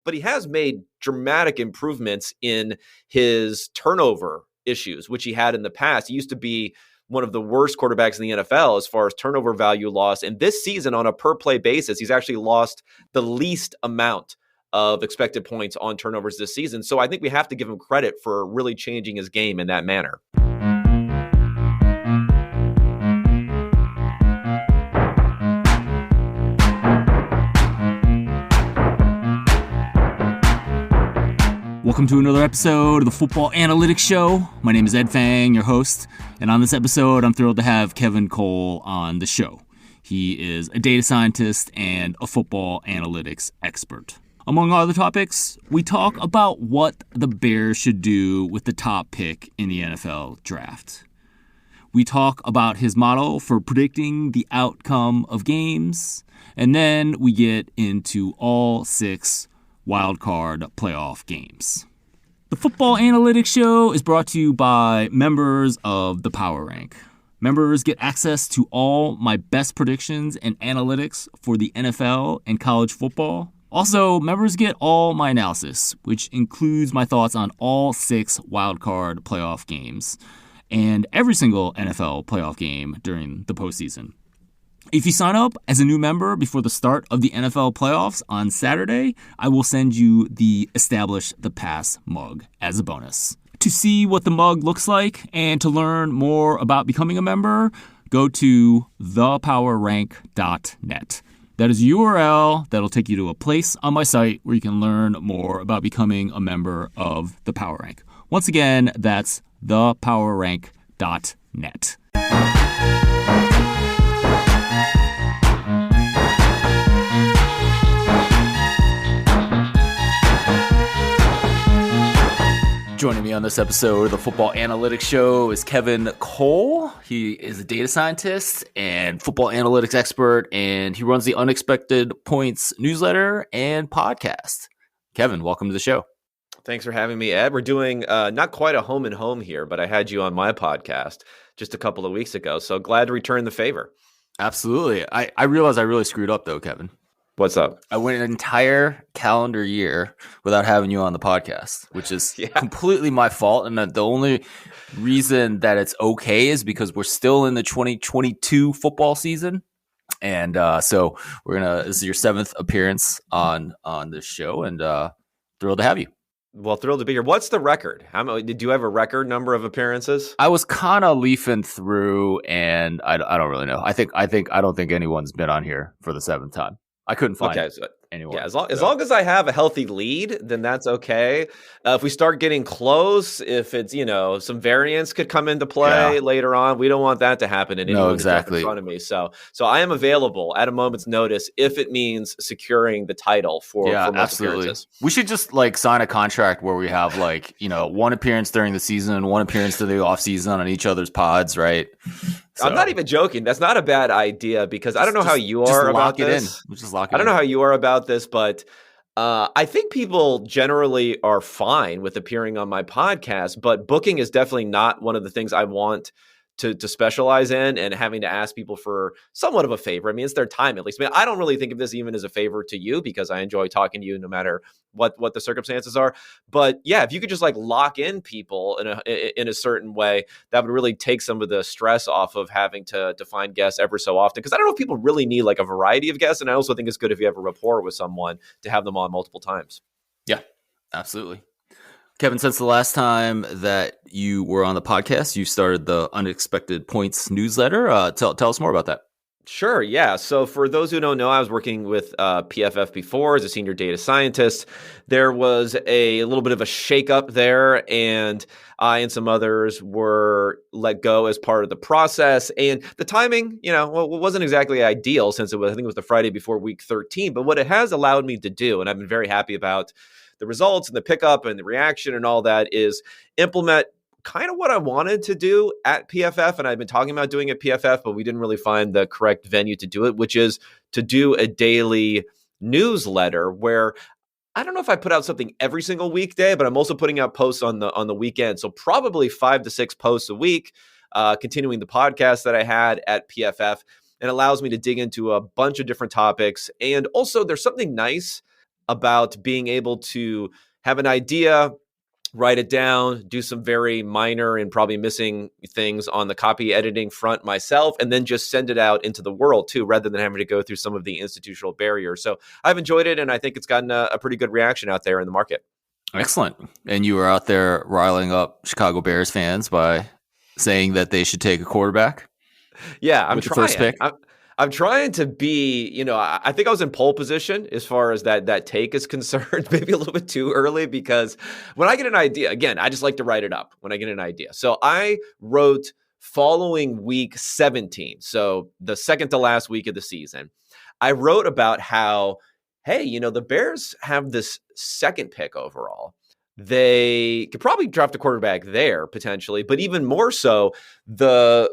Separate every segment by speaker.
Speaker 1: but he has made dramatic improvements in his turnover issues, which he had in the past. He used to be one of the worst quarterbacks in the NFL as far as turnover value loss. And this season, on a per play basis, he's actually lost the least amount of expected points on turnovers this season. So I think we have to give him credit for really changing his game in that manner.
Speaker 2: Welcome to another episode of the Football Analytics Show. My name is Ed Fang, your host, and on this episode, I'm thrilled to have Kevin Cole on the show. He is a data scientist and a football analytics expert. Among other topics, we talk about what the Bears should do with the top pick in the NFL draft. We talk about his model for predicting the outcome of games, and then we get into all 6 wildcard playoff games. The Football Analytics Show is brought to you by members of the Power Rank. Members get access to all my best predictions and analytics for the NFL and college football. Also, members get all my analysis, which includes my thoughts on all 6 wildcard playoff games and every single NFL playoff game during the postseason. If you sign up as a new member before the start of the NFL playoffs on Saturday, I will send you the Establish the Pass mug as a bonus. To see what the mug looks like and to learn more about becoming a member, go to thepowerrank.net. That is a URL that'll take you to a place on my site where you can learn more about becoming a member of the Power Rank. Once again, that's thepowerrank.net. Joining me on this episode of the Football Analytics Show is Kevin Cole. He is a data scientist and football analytics expert, and he runs the Unexpected Points newsletter and podcast. Kevin, welcome to the show.
Speaker 1: Thanks for having me, Ed. We're doing not quite a home and home here, but I had you on my podcast just a couple of weeks ago, so glad to return the favor.
Speaker 2: Absolutely. I realize I really screwed up, though, Kevin.
Speaker 1: What's up?
Speaker 2: I went an entire calendar year without having you on the podcast, which is completely my fault. And the only reason that it's okay is because we're still in the 2022 football season. And so this is your 7th appearance on this show, and thrilled to have you.
Speaker 1: Well, thrilled to be here. What's the record? Did you have a record number of appearances?
Speaker 2: I was kind of leafing through, and I don't really know. I don't think anyone's been on here for the 7th time. I couldn't find anyone.
Speaker 1: Yeah, as long as I have a healthy lead, then that's okay. If we start getting close, if it's some variance could come into play later on, we don't want that to happen. In front of me. So I am available at a moment's notice if it means securing the title for most
Speaker 2: absolutely.
Speaker 1: appearances.
Speaker 2: We should just sign a contract where we have one appearance during the season and one appearance to the off season on each other's pods, right? So,
Speaker 1: I'm not even joking. That's not a bad idea because I don't know how you are about this. I don't know how you are about this, but I think people generally are fine with appearing on my podcast, but booking is definitely not one of the things I want to specialize in, and having to ask people for somewhat of a favor. I mean, it's their time at least. I mean, I don't really think of this even as a favor to you because I enjoy talking to you no matter what the circumstances are. But yeah, if you could just lock in people in a certain way, that would really take some of the stress off of having to find guests ever so often. Because I don't know if people really need a variety of guests. And I also think it's good if you have a rapport with someone to have them on multiple times.
Speaker 2: Yeah, absolutely. Kevin, since the last time that you were on the podcast, you started the Unexpected Points newsletter. Tell us more about that.
Speaker 1: Sure, yeah. So for those who don't know, I was working with PFF before as a senior data scientist. There was a little bit of a shakeup there, and I and some others were let go as part of the process. And the timing, wasn't exactly ideal since I think it was the Friday before week 13. But what it has allowed me to do, and I've been very happy about the results and the pickup and the reaction and all that, is implement kind of what I wanted to do at PFF. And I've been talking about doing at PFF, but we didn't really find the correct venue to do it, which is to do a daily newsletter where I don't know if I put out something every single weekday, but I'm also putting out posts on the weekend. So probably 5 to 6 posts a week, continuing the podcast that I had at PFF, and allows me to dig into a bunch of different topics. And also there's something nice about being able to have an idea, write it down, do some very minor and probably missing things on the copy editing front myself, and then just send it out into the world too, rather than having to go through some of the institutional barriers. So I've enjoyed it, and I think it's gotten a pretty good reaction out there in the market.
Speaker 2: Excellent. And you were out there riling up Chicago Bears fans by saying that they should take a quarterback?
Speaker 1: Yeah, I'm
Speaker 2: with
Speaker 1: trying.
Speaker 2: The first pick?
Speaker 1: I'm trying to be, I think I was in pole position as far as that take is concerned, maybe a little bit too early, because when I get an idea, again, I just like to write it up when I get an idea. So I wrote following week 17, so the second to last week of the season, I wrote about how, hey, the Bears have this second pick overall. They could probably draft a quarterback there potentially, but even more so, the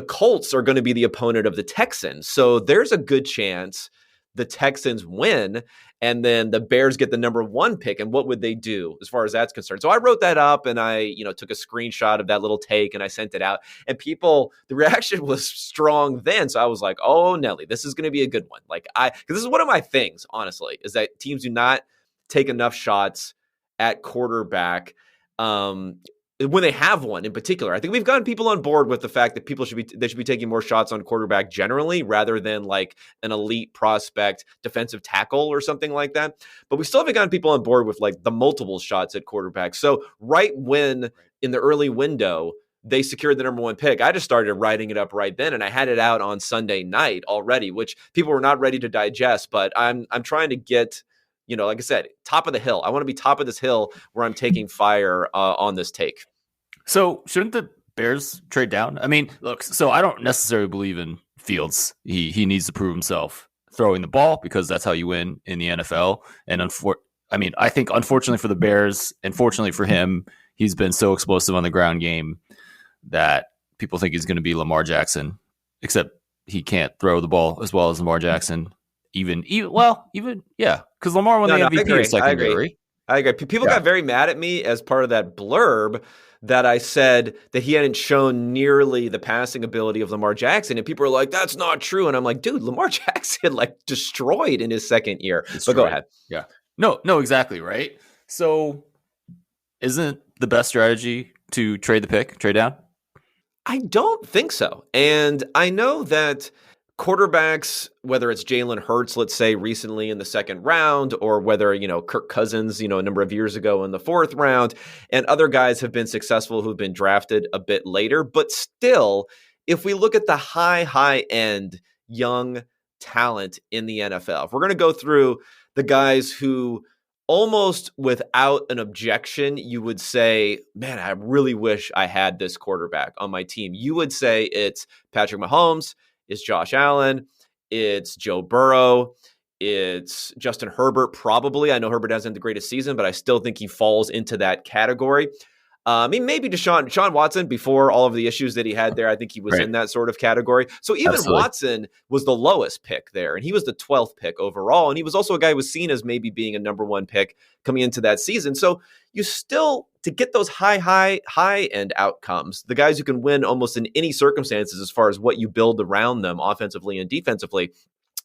Speaker 1: Colts are going to be the opponent of the Texans. So there's a good chance the Texans win, and then the Bears get the number 1 pick. And what would they do as far as that's concerned? So I wrote that up, and I, took a screenshot of that little take, and I sent it out. And the reaction was strong then. So I was like, oh, Nelly, this is going to be a good one. Because this is one of my things, honestly, is that teams do not take enough shots at quarterback. When they have one in particular, I think we've gotten people on board with the fact that they should be taking more shots on quarterback generally, rather than like an elite prospect defensive tackle or something like that. But we still haven't gotten people on board with like the multiple shots at quarterback. So right when in the early window they secured the number 1 pick, I just started writing it up right then, and I had it out on Sunday night already, which people were not ready to digest. But I'm trying to get, like I said, top of the hill. I want to be top of this hill where I'm taking fire on this take.
Speaker 2: So shouldn't the Bears trade down? I mean, look, so I don't necessarily believe in Fields. He needs to prove himself throwing the ball, because that's how you win in the NFL. And I think unfortunately for the Bears, and fortunately for him, he's been so explosive on the ground game that people think he's going to be Lamar Jackson, except he can't throw the ball as well as Lamar Jackson. Even because Lamar won the MVP of secondary.
Speaker 1: I agree. People got very mad at me as part of that blurb that I said that he hadn't shown nearly the passing ability of Lamar Jackson. And people are like, that's not true. And I'm like, dude, Lamar Jackson destroyed in his second year. But go ahead.
Speaker 2: Yeah. No, exactly. Right. So isn't the best strategy to trade down?
Speaker 1: I don't think so. And I know that quarterbacks, whether it's Jalen Hurts, let's say recently in the second round, or whether, Kirk Cousins, a number of years ago in the 4th round, and other guys have been successful who've been drafted a bit later. But still, if we look at the high end young talent in the NFL, if we're going to go through the guys who almost without an objection, you would say, man, I really wish I had this quarterback on my team. You would say it's Patrick Mahomes, it's Josh Allen, it's Joe Burrow, it's Justin Herbert, probably. I know Herbert hasn't the greatest season, but I still think he falls into that category. Maybe Deshaun Watson, before all of the issues that he had there, I think he was in that sort of category. So even Watson was the lowest pick there, and he was the 12th pick overall. And he was also a guy who was seen as maybe being a number 1 pick coming into that season. So you still, to get those high end outcomes, the guys who can win almost in any circumstances as far as what you build around them offensively and defensively,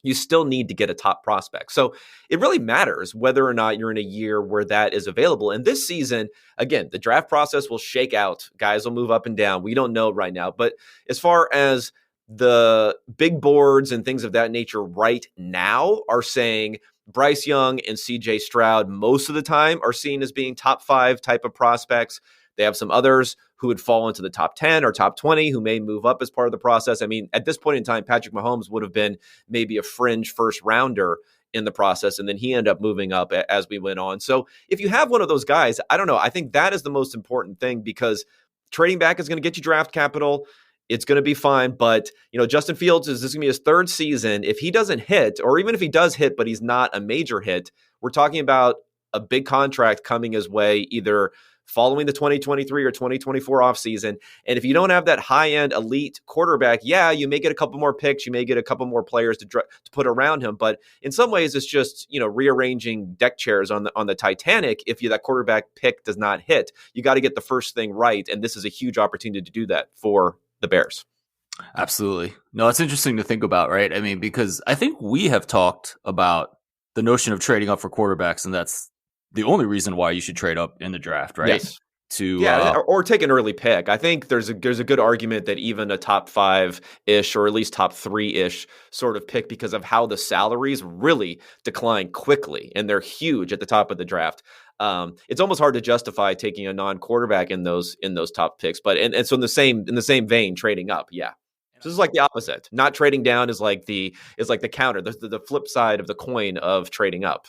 Speaker 1: you still need to get a top prospect. So it really matters whether or not you're in a year where that is available. And this season, again, the draft process will shake out. Guys will move up and down. We don't know right now. But as far as the big boards and things of that nature right now are saying Bryce Young and CJ Stroud most of the time are seen as being top 5 type of prospects. They have some others who would fall into the top 10 or top 20 who may move up as part of the process. I mean, at this point in time, Patrick Mahomes would have been maybe a fringe first rounder in the process, and then he ended up moving up as we went on. So if you have one of those guys, I don't know. I think that is the most important thing, because trading back is going to get you draft capital. It's going to be fine. But, Justin Fields, this is going to be his 3rd season. If he doesn't hit, or even if he does hit, but he's not a major hit, we're talking about a big contract coming his way, either following the 2023 or 2024 offseason. And if you don't have that high-end elite quarterback, you may get a couple more picks, you may get a couple more players to put around him. But in some ways, it's just, rearranging deck chairs on the Titanic. If that quarterback pick does not hit, you got to get the first thing right. And this is a huge opportunity to do that for the Bears.
Speaker 2: Absolutely. No, it's interesting to think about, right? I mean, because I think we have talked about the notion of trading up for quarterbacks, and that's the only reason why you should trade up in the draft, right?
Speaker 1: Yes. Or take an early pick. I think there's a good argument that even a top 5-ish or at least top 3-ish sort of pick, because of how the salaries really decline quickly and they're huge at the top of the draft. It's almost hard to justify taking a non-quarterback in those top picks. But and so in the same vein, trading up, yeah. So this is like the opposite. Not trading down is like the counter, the flip side of the coin of trading up.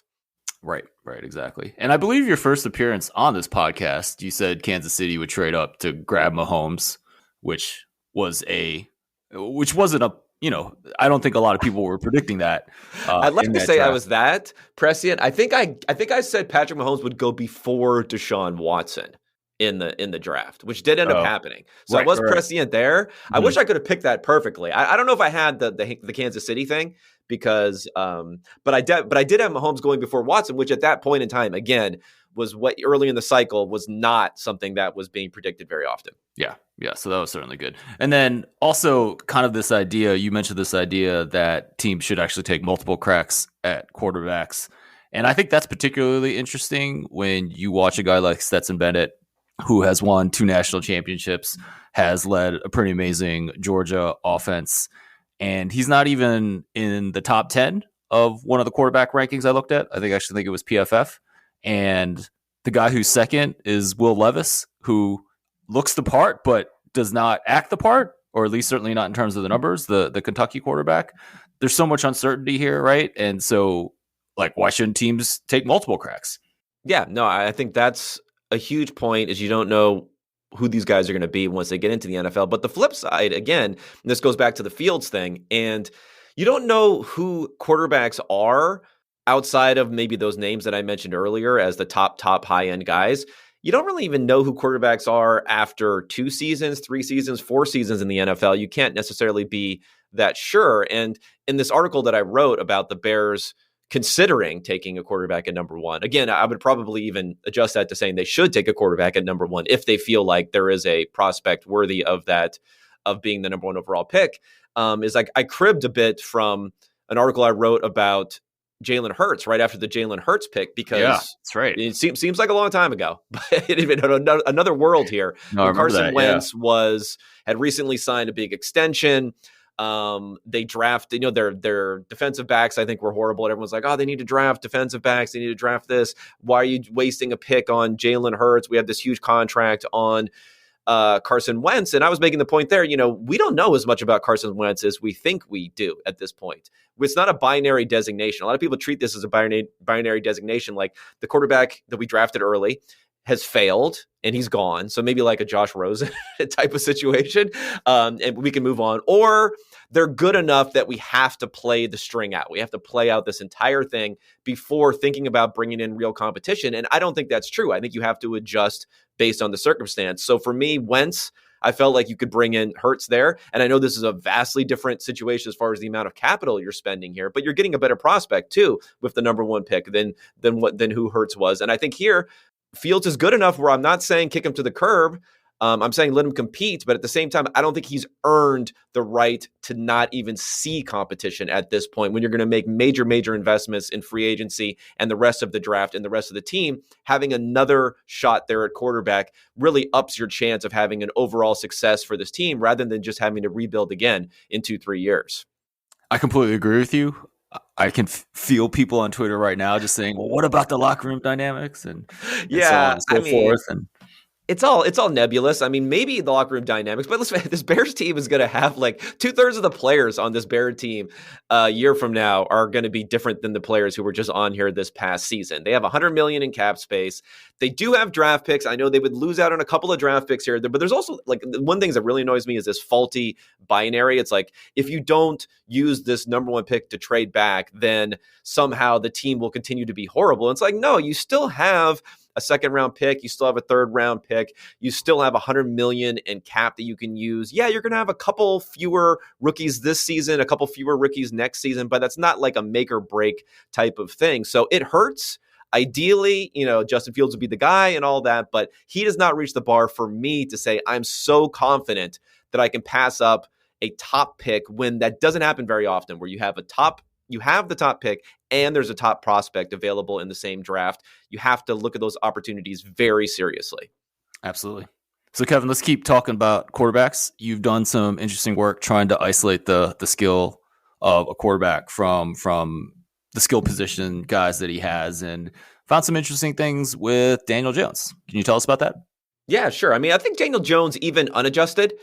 Speaker 2: Right, exactly. And I believe your first appearance on this podcast, you said Kansas City would trade up to grab Mahomes, which wasn't a, I don't think a lot of people were predicting that.
Speaker 1: I'd like to say draft. I was that prescient. I think I said Patrick Mahomes would go before Deshaun Watson in the draft, which did end up happening. So I was prescient there. Mm-hmm. I wish I could have picked that perfectly. I don't know if I had the Kansas City thing because, but I did have Mahomes going before Watson, which at that point in time, again, was what early in the cycle was not something that was being predicted very often.
Speaker 2: Yeah. So that was certainly good. And then also kind of this idea, you mentioned this idea that teams should actually take multiple cracks at quarterbacks. And I think that's particularly interesting when you watch a guy like Stetson Bennett, who has won 2 national championships, has led a pretty amazing Georgia offense. And he's not even in the top 10 of one of the quarterback rankings I looked at. I actually think it was PFF. And the guy who's second is Will Levis, who looks the part, but does not act the part, or at least certainly not in terms of the numbers, the Kentucky quarterback. There's so much uncertainty here, right? And so, why shouldn't teams take multiple cracks?
Speaker 1: Yeah, no, I think that's a huge point, is you don't know who these guys are going to be once they get into the NFL. But the flip side, again, and this goes back to the Fields thing, and you don't know who quarterbacks are outside of maybe those names that I mentioned earlier as the top high-end guys. You don't really even know who quarterbacks are after 2 seasons, 3 seasons, 4 seasons in the NFL. You can't necessarily be that sure. And in this article that I wrote about the Bears considering taking a quarterback at number 1. Again, I would probably even adjust that to saying they should take a quarterback at number 1 if they feel like there is a prospect worthy of that, of being the number 1 overall pick. Is like I cribbed a bit from an article I wrote about Jalen Hurts right after the Jalen Hurts pick, because
Speaker 2: that's right.
Speaker 1: It seems like a long time ago, but another world here.
Speaker 2: No,
Speaker 1: Carson Wentz had recently signed a big extension. They draft, their defensive backs, I think, were horrible. And everyone's like, oh, they need to draft defensive backs. They need to draft this. Why are you wasting a pick on Jalen Hurts? We have this huge contract on Carson Wentz. And I was making the point there, we don't know as much about Carson Wentz as we think we do at this point. It's not a binary designation. A lot of people treat this as a binary designation, like the quarterback that we drafted early has failed and he's gone. So maybe like a Josh Rosen type of situation, and we can move on. Or they're good enough that we have to play the string out. We have to play out this entire thing before thinking about bringing in real competition. And I don't think that's true. I think you have to adjust based on the circumstance. So for me, Wentz, I felt like you could bring in Hurts there. And I know this is a vastly different situation as far as the amount of capital you're spending here, but you're getting a better prospect too with the number 1 pick than who Hurts was. And I think here, Fields is good enough where I'm not saying kick him to the curb. I'm saying let him compete, but at the same time, I don't think he's earned the right to not even see competition at this point. When you're going to make major investments in free agency and the rest of the draft and the rest of the team, having another shot there at quarterback really ups your chance of having an overall success for this team rather than just having to rebuild again in 2-3 years.
Speaker 2: I completely agree with you. I can feel people on Twitter right now just saying, well, what about the locker room dynamics? And so on and so forth. And
Speaker 1: it's all nebulous. I mean, maybe the locker room dynamics, but listen, this Bears team is going to have like 2/3 of the players on this Bears team a year from now are going to be different than the players who were just on here this past season. They have $100 million in cap space. They do have draft picks. I know they would lose out on a couple of draft picks here, but there's also like one thing that really annoys me is this faulty binary. It's like, if you don't use this number 1 pick to trade back, then somehow the team will continue to be horrible. And it's like, no, you still have a 2nd-round pick. You still have a 3rd-round pick. You still have $100 million in cap that you can use. Yeah, you're going to have a couple fewer rookies this season, a couple fewer rookies next season, but that's not like a make or break type of thing. So it hurts. Ideally, Justin Fields would be the guy and all that, but he does not reach the bar for me to say I'm so confident that I can pass up a top pick when that doesn't happen very often, where you have a top you have the top pick and there's a top prospect available in the same draft, you have to look at those opportunities very seriously.
Speaker 2: Absolutely. So, Kevin, let's keep talking about quarterbacks. You've done some interesting work trying to isolate the skill of a quarterback from the skill position guys that he has, and found some interesting things with Daniel Jones. Can you tell us about that?
Speaker 1: Yeah, sure. I mean, I think Daniel Jones, even unadjusted,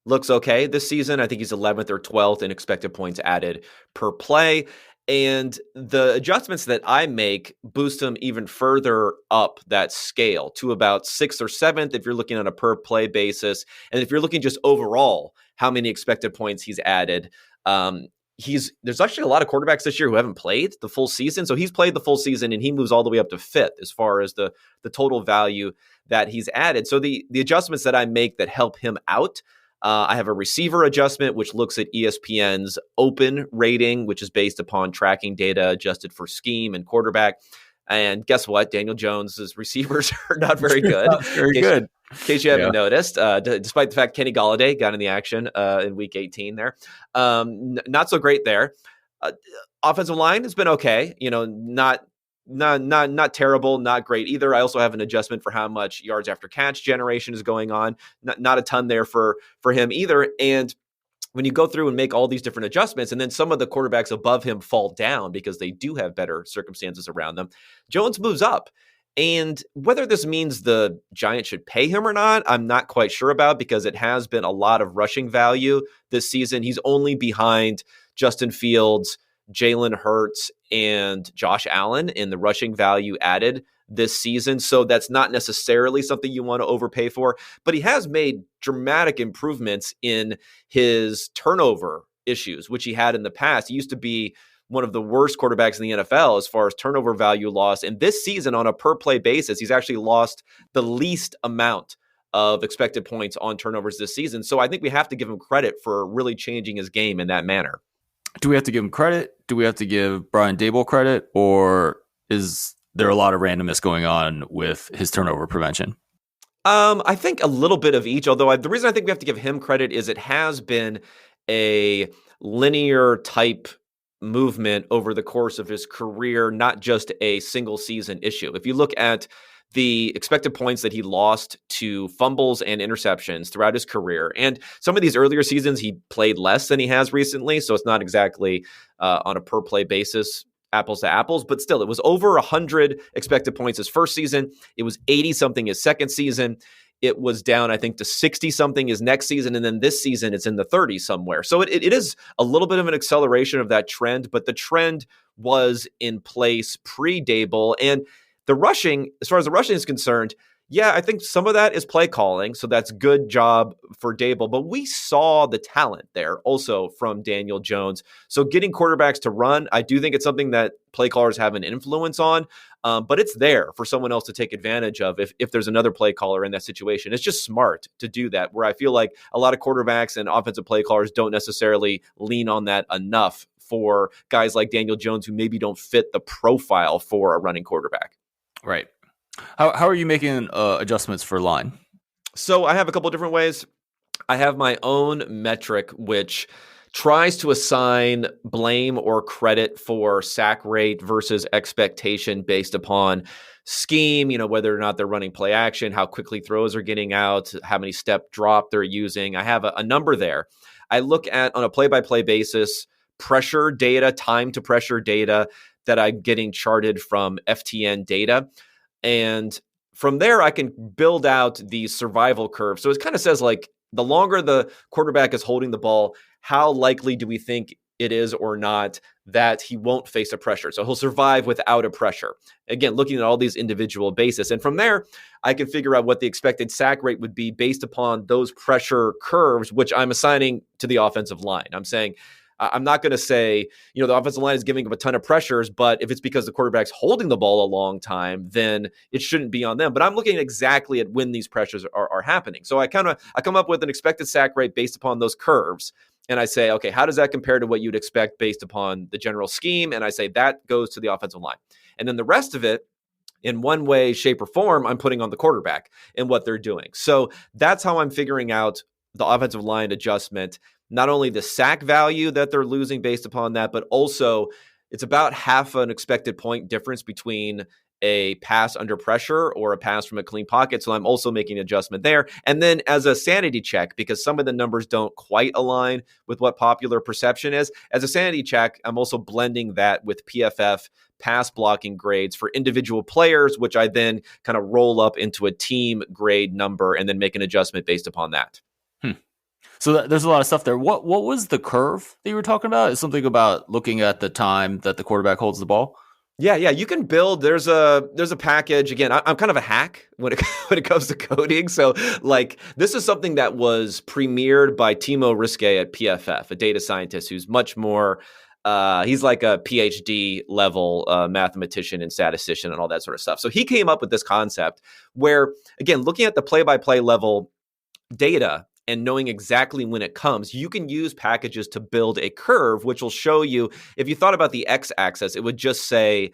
Speaker 1: looks okay this season. I think he's 11th or 12th in expected points added per play. And the adjustments that I make boost him even further up that scale to about 6th or 7th if you're looking on a per play basis. And if you're looking just overall, how many expected points he's added, there's actually a lot of quarterbacks this year who haven't played the full season. So he's played the full season and he moves all the way up to 5th as far as the total value that he's added. So the adjustments that I make that help him out, I have a receiver adjustment, which looks at ESPN's open rating, which is based upon tracking data adjusted for scheme and quarterback. And guess what? Daniel Jones's receivers are not very good.
Speaker 2: Not very good.
Speaker 1: In case you haven't noticed, despite the fact Kenny Golladay got in the action in week 18 there. Not so great there. Offensive line has been okay. Not terrible, not great either. I also have an adjustment for how much yards after catch generation is going on. Not a ton there for him either. And when you go through and make all these different adjustments, and then some of the quarterbacks above him fall down because they do have better circumstances around them, Jones moves up. And whether this means the Giants should pay him or not, I'm not quite sure about, because it has been a lot of rushing value this season. He's only behind Justin Fields, Jalen Hurts, and Josh Allen in the rushing value added this season. So that's not necessarily something you want to overpay for, but he has made dramatic improvements in his turnover issues, which he had in the past. He used to be one of the worst quarterbacks in the NFL as far as turnover value loss. And this season, on a per play basis, he's actually lost the least amount of expected points on turnovers this season. So I think we have to give him credit for really changing his game in that manner.
Speaker 2: Do we have to give him credit? Do we have to give Brian Daboll credit? Or is there a lot of randomness going on with his turnover prevention?
Speaker 1: I think a little bit of each, although the reason I think we have to give him credit is it has been a linear type movement over the course of his career, not just a single season issue. If you look at the expected points that he lost to fumbles and interceptions throughout his career, and some of these earlier seasons he played less than he has recently, so it's not exactly on a per play basis apples to apples, but still it was over 100 expected points his first season. It was 80 something his second season. It was down, I think, to 60 something his next season. And then this season, it's in the 30s somewhere. So it is a little bit of an acceleration of that trend, but the trend was in place pre-Daboll. And the rushing, as far as the rushing is concerned, yeah, I think some of that is play calling. So that's good job for Daboll. But we saw the talent there also from Daniel Jones. So getting quarterbacks to run, I do think it's something that play callers have an influence on. But it's there for someone else to take advantage of if there's another play caller in that situation. It's just smart to do that, where I feel like a lot of quarterbacks and offensive play callers don't necessarily lean on that enough for guys like Daniel Jones who maybe don't fit the profile for a running quarterback.
Speaker 2: Right. How are you making adjustments for line?
Speaker 1: So I have a couple different ways. I have my own metric, which tries to assign blame or credit for sack rate versus expectation based upon scheme, whether or not they're running play action, how quickly throws are getting out, how many step drop they're using. I have a number there. I look at, on a play-by-play basis, pressure data, time to pressure data that I'm getting charted from FTN data. And from there, I can build out the survival curve. So it kind of says, like, the longer the quarterback is holding the ball, how likely do we think it is or not that he won't face a pressure? So he'll survive without a pressure. Again, looking at all these individual bases. And from there, I can figure out what the expected sack rate would be based upon those pressure curves, which I'm assigning to the offensive line. I'm saying, I'm not going to say, the offensive line is giving up a ton of pressures, but if it's because the quarterback's holding the ball a long time, then it shouldn't be on them. But I'm looking exactly at when these pressures are happening. So I come up with an expected sack rate based upon those curves. And I say, okay, how does that compare to what you'd expect based upon the general scheme? And I say that goes to the offensive line. And then the rest of it, in one way, shape, or form, I'm putting on the quarterback and what they're doing. So that's how I'm figuring out the offensive line adjustment. Not only the sack value that they're losing based upon that, but also it's about half an expected point difference between a pass under pressure or a pass from a clean pocket. So I'm also making an adjustment there. And then as a sanity check, because some of the numbers don't quite align with what popular perception is, as a sanity check, I'm also blending that with PFF pass blocking grades for individual players, which I then kind of roll up into a team grade number and then make an adjustment based upon that.
Speaker 2: So there's a lot of stuff there. What was the curve that you were talking about? Is something about looking at the time that the quarterback holds the ball?
Speaker 1: Yeah, you can build. There's a package. Again, I'm kind of a hack when it comes to coding. So like this is something that was premiered by Timo Riske at PFF, a data scientist who's much more. He's like a PhD level mathematician and statistician and all that sort of stuff. So he came up with this concept where, again, looking at the play-by-play level data and knowing exactly when it comes, you can use packages to build a curve, which will show you, if you thought about the x-axis, it would just say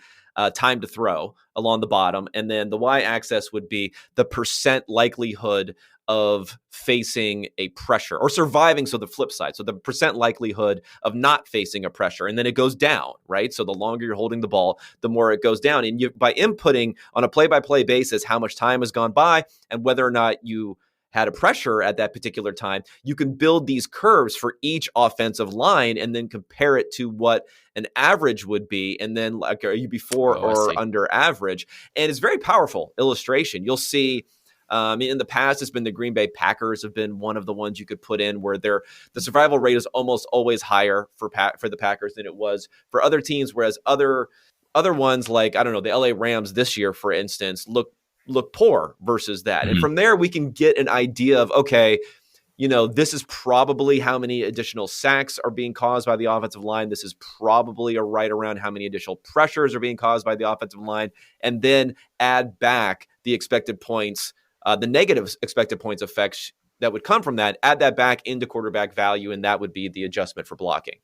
Speaker 1: time to throw along the bottom. And then the y-axis would be the percent likelihood of facing a pressure or surviving. So the flip side. So the percent likelihood of not facing a pressure. And then it goes down, right? So the longer you're holding the ball, the more it goes down. And by inputting on a play-by-play basis how much time has gone by and whether or not you had a pressure at that particular time, you can build these curves for each offensive line and then compare it to what an average would be. And then like, are you before or under average? And it's very powerful illustration. You'll see in the past, it's been the Green Bay Packers have been one of the ones you could put in where the survival rate is almost always higher for the Packers than it was for other teams. Whereas other ones like, I don't know, the LA Rams this year, for instance, look poor versus that. Mm-hmm. And from there, we can get an idea of, okay, this is probably how many additional sacks are being caused by the offensive line. This is probably right around how many additional pressures are being caused by the offensive line. And then add back the expected points, the negative expected points effects that would come from that, add that back into quarterback value, and that would be the adjustment for blocking.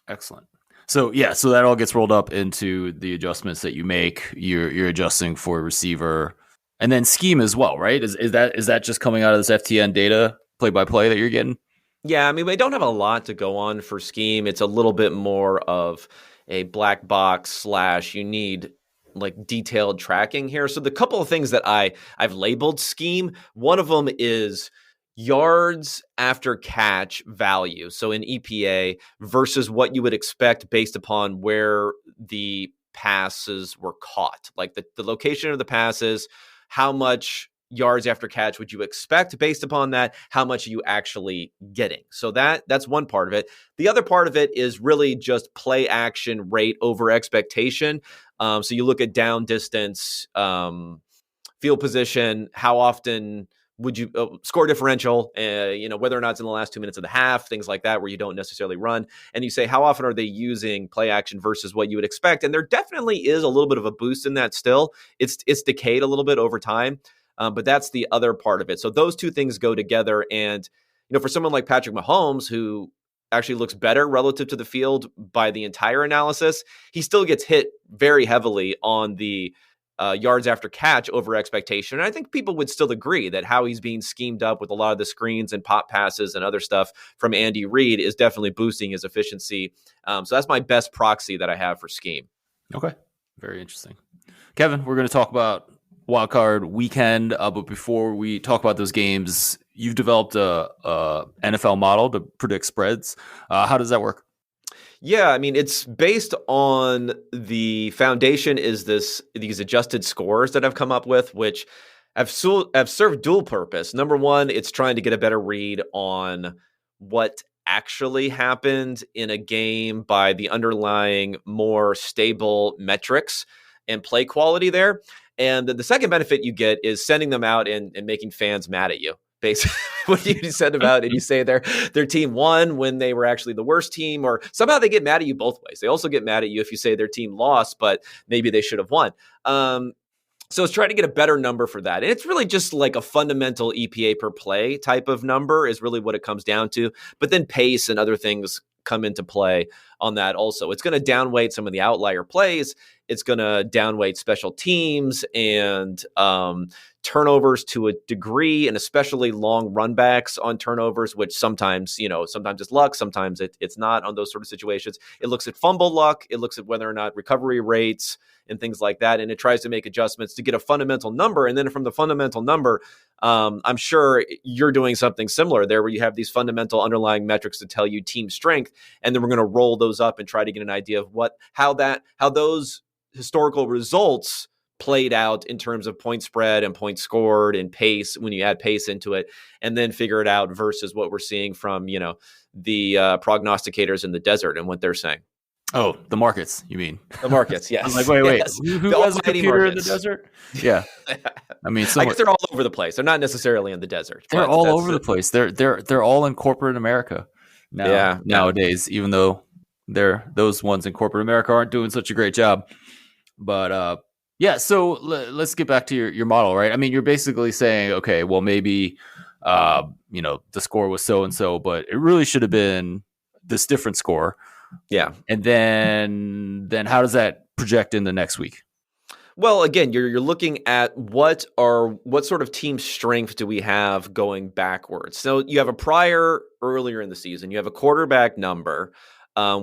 Speaker 2: Excellent. So so that all gets rolled up into the adjustments that you make. You're adjusting for receiver. And then scheme as well, right? Is that just coming out of this FTN data play-by-play that you're getting?
Speaker 1: Yeah, I mean, we don't have a lot to go on for scheme. It's a little bit more of a black box / you need like detailed tracking here. So the couple of things that I've labeled scheme, one of them is yards after catch value. So in EPA versus what you would expect based upon where the passes were caught, like the location of the passes. How much yards after catch would you expect based upon that? How much are you actually getting? So that's one part of it. The other part of it is really just play action rate over expectation. So you look at down distance, field position, how often would you score differential, whether or not it's in the last 2 minutes of the half, things like that, where you don't necessarily run. And you say, how often are they using play action versus what you would expect? And there definitely is a little bit of a boost in that still. It's decayed a little bit over time, but that's the other part of it. So those two things go together. And, for someone like Patrick Mahomes, who actually looks better relative to the field by the entire analysis, he still gets hit very heavily on the yards after catch over expectation. And I think people would still agree that how he's being schemed up with a lot of the screens and pop passes and other stuff from Andy Reid is definitely boosting his efficiency. So that's my best proxy that I have for scheme.
Speaker 2: Okay. Very interesting. Kevin, we're going to talk about wildcard weekend. But before we talk about those games, you've developed a NFL model to predict spreads. How does that work?
Speaker 1: Yeah, I mean, it's based on the foundation is these adjusted scores that I've come up with, which have served dual purpose. Number one, it's trying to get a better read on what actually happened in a game by the underlying more stable metrics and play quality there. And the second benefit you get is sending them out and making fans mad at you. Basically, what you said about, and you say their team won when they were actually the worst team, or somehow they get mad at you both ways. They also get mad at you if you say their team lost, but maybe they should have won. So it's trying to get a better number for that. And it's really just like a fundamental EPA per play type of number is really what it comes down to. But then pace and other things come into play on that also. It's going to downweight some of the outlier plays it's going to downweight special teams and turnovers to a degree, and especially long run backs on turnovers, which sometimes it's luck, sometimes it's not on those sort of situations. It looks at fumble luck. It looks at whether or not recovery rates and things like that. And it tries to make adjustments to get a fundamental number. And then from the fundamental number, I'm sure you're doing something similar there where you have these fundamental underlying metrics to tell you team strength. And then we're going to roll those up and try to get an idea of how those historical results played out in terms of point spread and points scored and pace when you add pace into it, and then figure it out versus what we're seeing from, the prognosticators in the desert and what they're saying.
Speaker 2: Oh, the markets, you mean?
Speaker 1: The markets, yes.
Speaker 2: I was like, wait.
Speaker 1: Yes.
Speaker 2: Who has a computer in the desert? Yeah. I mean,
Speaker 1: I guess they're all over the place. They're not necessarily in the desert.
Speaker 2: They're all over the place. They're all in corporate America nowadays, even though those ones in corporate America aren't doing such a great job. But so let's get back to your model, right? I mean, you're basically saying, okay, well, maybe the score was so and so, but it really should have been this different score.
Speaker 1: Yeah.
Speaker 2: And then how does that project in the next week?
Speaker 1: Well, again, you're looking at what sort of team strength do we have going backwards. So you have a prior earlier in the season, you have a quarterback number,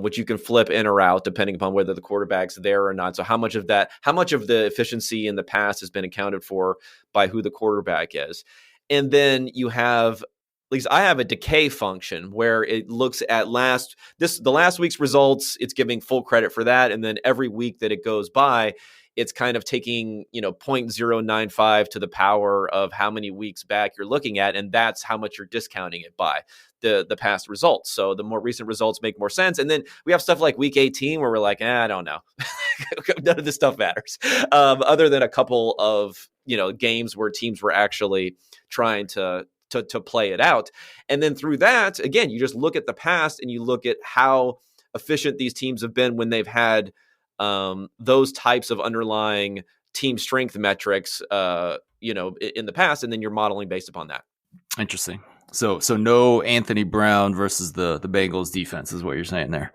Speaker 1: which you can flip in or out depending upon whether the quarterback's there or not. So how much of the efficiency in the past has been accounted for by who the quarterback is. And then you have, at least I have a decay function where it looks at the last week's results. It's giving full credit for that. And then every week that it goes by, it's kind of taking, 0.095 to the power of how many weeks back you're looking at. And that's how much you're discounting it by the past results. So the more recent results make more sense. And then we have stuff like week 18 where we're like, I don't know. None of this stuff matters. Other than a couple of, games where teams were actually trying to play it out. And then through that, again, you just look at the past and you look at how efficient these teams have been when they've had those types of underlying team strength metrics, in the past, and then you're modeling based upon that.
Speaker 2: Interesting. So no Anthony Brown versus the Bengals defense is what you're saying there.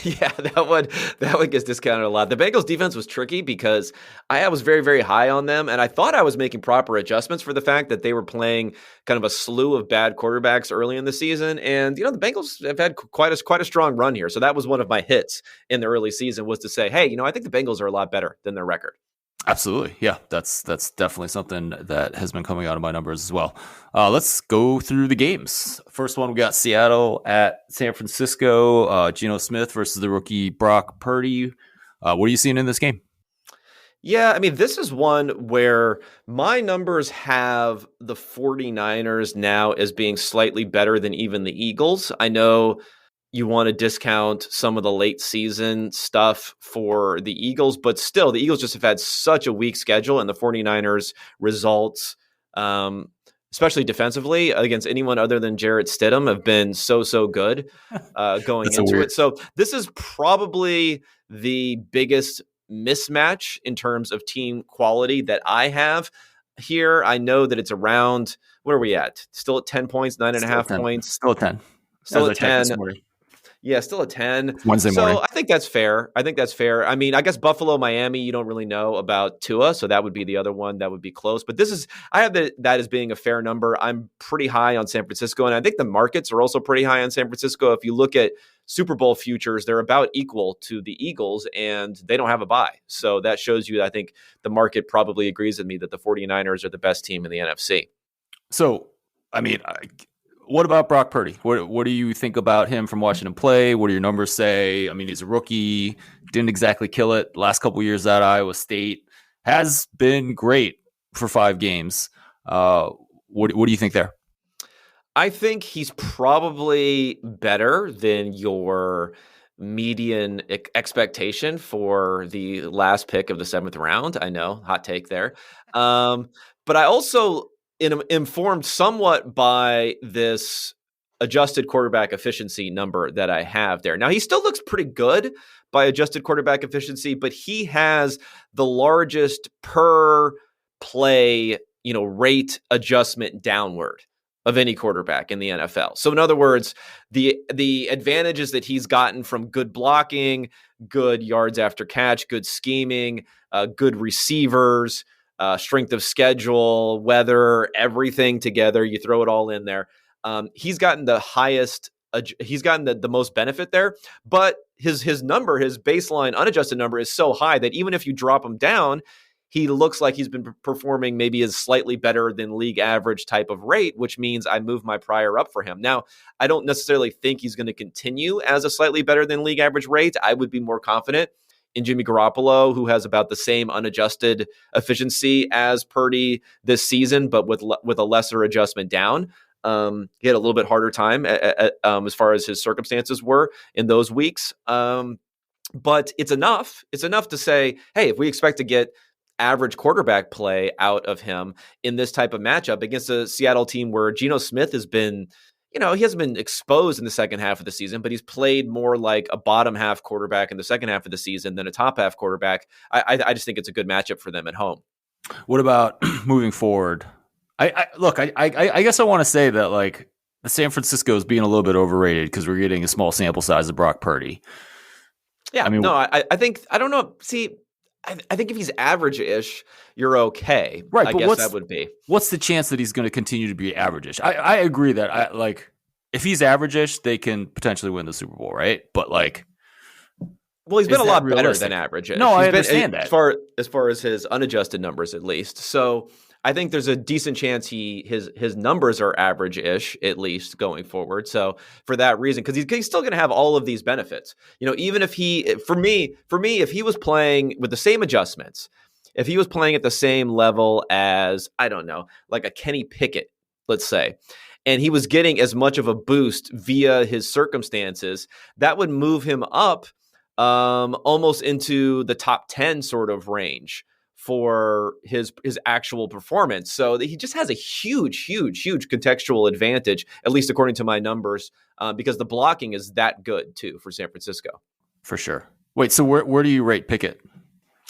Speaker 1: Yeah, that one gets discounted a lot. The Bengals defense was tricky because I was very, very high on them, and I thought I was making proper adjustments for the fact that they were playing kind of a slew of bad quarterbacks early in the season. And, the Bengals have had quite a strong run here. So that was one of my hits in the early season, was to say, hey, I think the Bengals are a lot better than their record.
Speaker 2: Absolutely. Yeah, that's definitely something that has been coming out of my numbers as well. Let's go through the games. First one, we got Seattle at San Francisco. Geno Smith versus the rookie Brock Purdy. What are you seeing in this game?
Speaker 1: Yeah, I mean, this is one where my numbers have the 49ers now as being slightly better than even the Eagles. I know you want to discount some of the late season stuff for the Eagles, but still, the Eagles just have had such a weak schedule, and the 49ers results, especially defensively against anyone other than Jarrett Stidham, have been so good going into it. So this is probably the biggest mismatch in terms of team quality that I have here. I know that it's around, where are we at? Still at 10 points, 9.5 points.
Speaker 2: Still at 10.
Speaker 1: Still at 10. Yeah, still a 10.
Speaker 2: Wednesday morning.
Speaker 1: So I think that's fair. I mean, I guess Buffalo, Miami, you don't really know about Tua, so that would be the other one that would be close. But I have that as being a fair number. I'm pretty high on San Francisco, and I think the markets are also pretty high on San Francisco. If you look at Super Bowl futures, they're about equal to the Eagles, and they don't have a bye. So that shows you, I think the market probably agrees with me that the 49ers are the best team in the NFC.
Speaker 2: So, I mean, what about Brock Purdy? What do you think about him from watching him play? What do your numbers say? I mean, he's a rookie, didn't exactly kill it. Last couple of years at Iowa State has been great for 5 games. What do you think there?
Speaker 1: I think he's probably better than your median expectation for the last pick of the 7th round. I know, hot take there. But I also informed somewhat by this adjusted quarterback efficiency number that I have there. Now, he still looks pretty good by adjusted quarterback efficiency, but he has the largest per play, rate adjustment downward of any quarterback in the NFL. So in other words, the advantages that he's gotten from good blocking, good yards after catch, good scheming, good receivers, strength of schedule, weather, everything together. You throw it all in there. He's gotten the highest. He's gotten the most benefit there, but his number, his baseline unadjusted number, is so high that even if you drop him down, he looks like he's been performing maybe as slightly better than league average type of rate, which means I move my prior up for him. Now, I don't necessarily think he's going to continue as a slightly better than league average rate. I would be more confident in Jimmy Garoppolo, who has about the same unadjusted efficiency as Purdy this season, but with a lesser adjustment down. He had a little bit harder time as far as his circumstances were in those weeks. But it's enough. It's enough to say, hey, if we expect to get average quarterback play out of him in this type of matchup against a Seattle team where Geno Smith has been, he hasn't been exposed in the second half of the season, but he's played more like a bottom half quarterback in the second half of the season than a top half quarterback. I just think it's a good matchup for them at home.
Speaker 2: What about moving forward? I guess I want to say that like the San Francisco is being a little bit overrated because we're getting a small sample size of Brock Purdy.
Speaker 1: Yeah, I mean, no, I think, I don't know. See, I think if he's average-ish, you're okay.
Speaker 2: Right,
Speaker 1: I
Speaker 2: but
Speaker 1: guess that would be.
Speaker 2: What's the chance that he's going to continue to be average-ish? I agree that if he's average-ish, they can potentially win the Super Bowl, right? But like,
Speaker 1: well, he's been a lot better than average-ish.
Speaker 2: No, I understand that.
Speaker 1: As far as his unadjusted numbers, at least. So I think there's a decent chance his numbers are average-ish, at least going forward. So for that reason, because he's still going to have all of these benefits. Even if for me, if he was playing with the same adjustments, if he was playing at the same level as, I don't know, like a Kenny Pickett, let's say, and he was getting as much of a boost via his circumstances, that would move him up almost into the top 10 sort of range for his actual performance. So he just has a huge contextual advantage, at least according to my numbers, because the blocking is that good too for San Francisco.
Speaker 2: For sure. Wait, so where do you rate Pickett?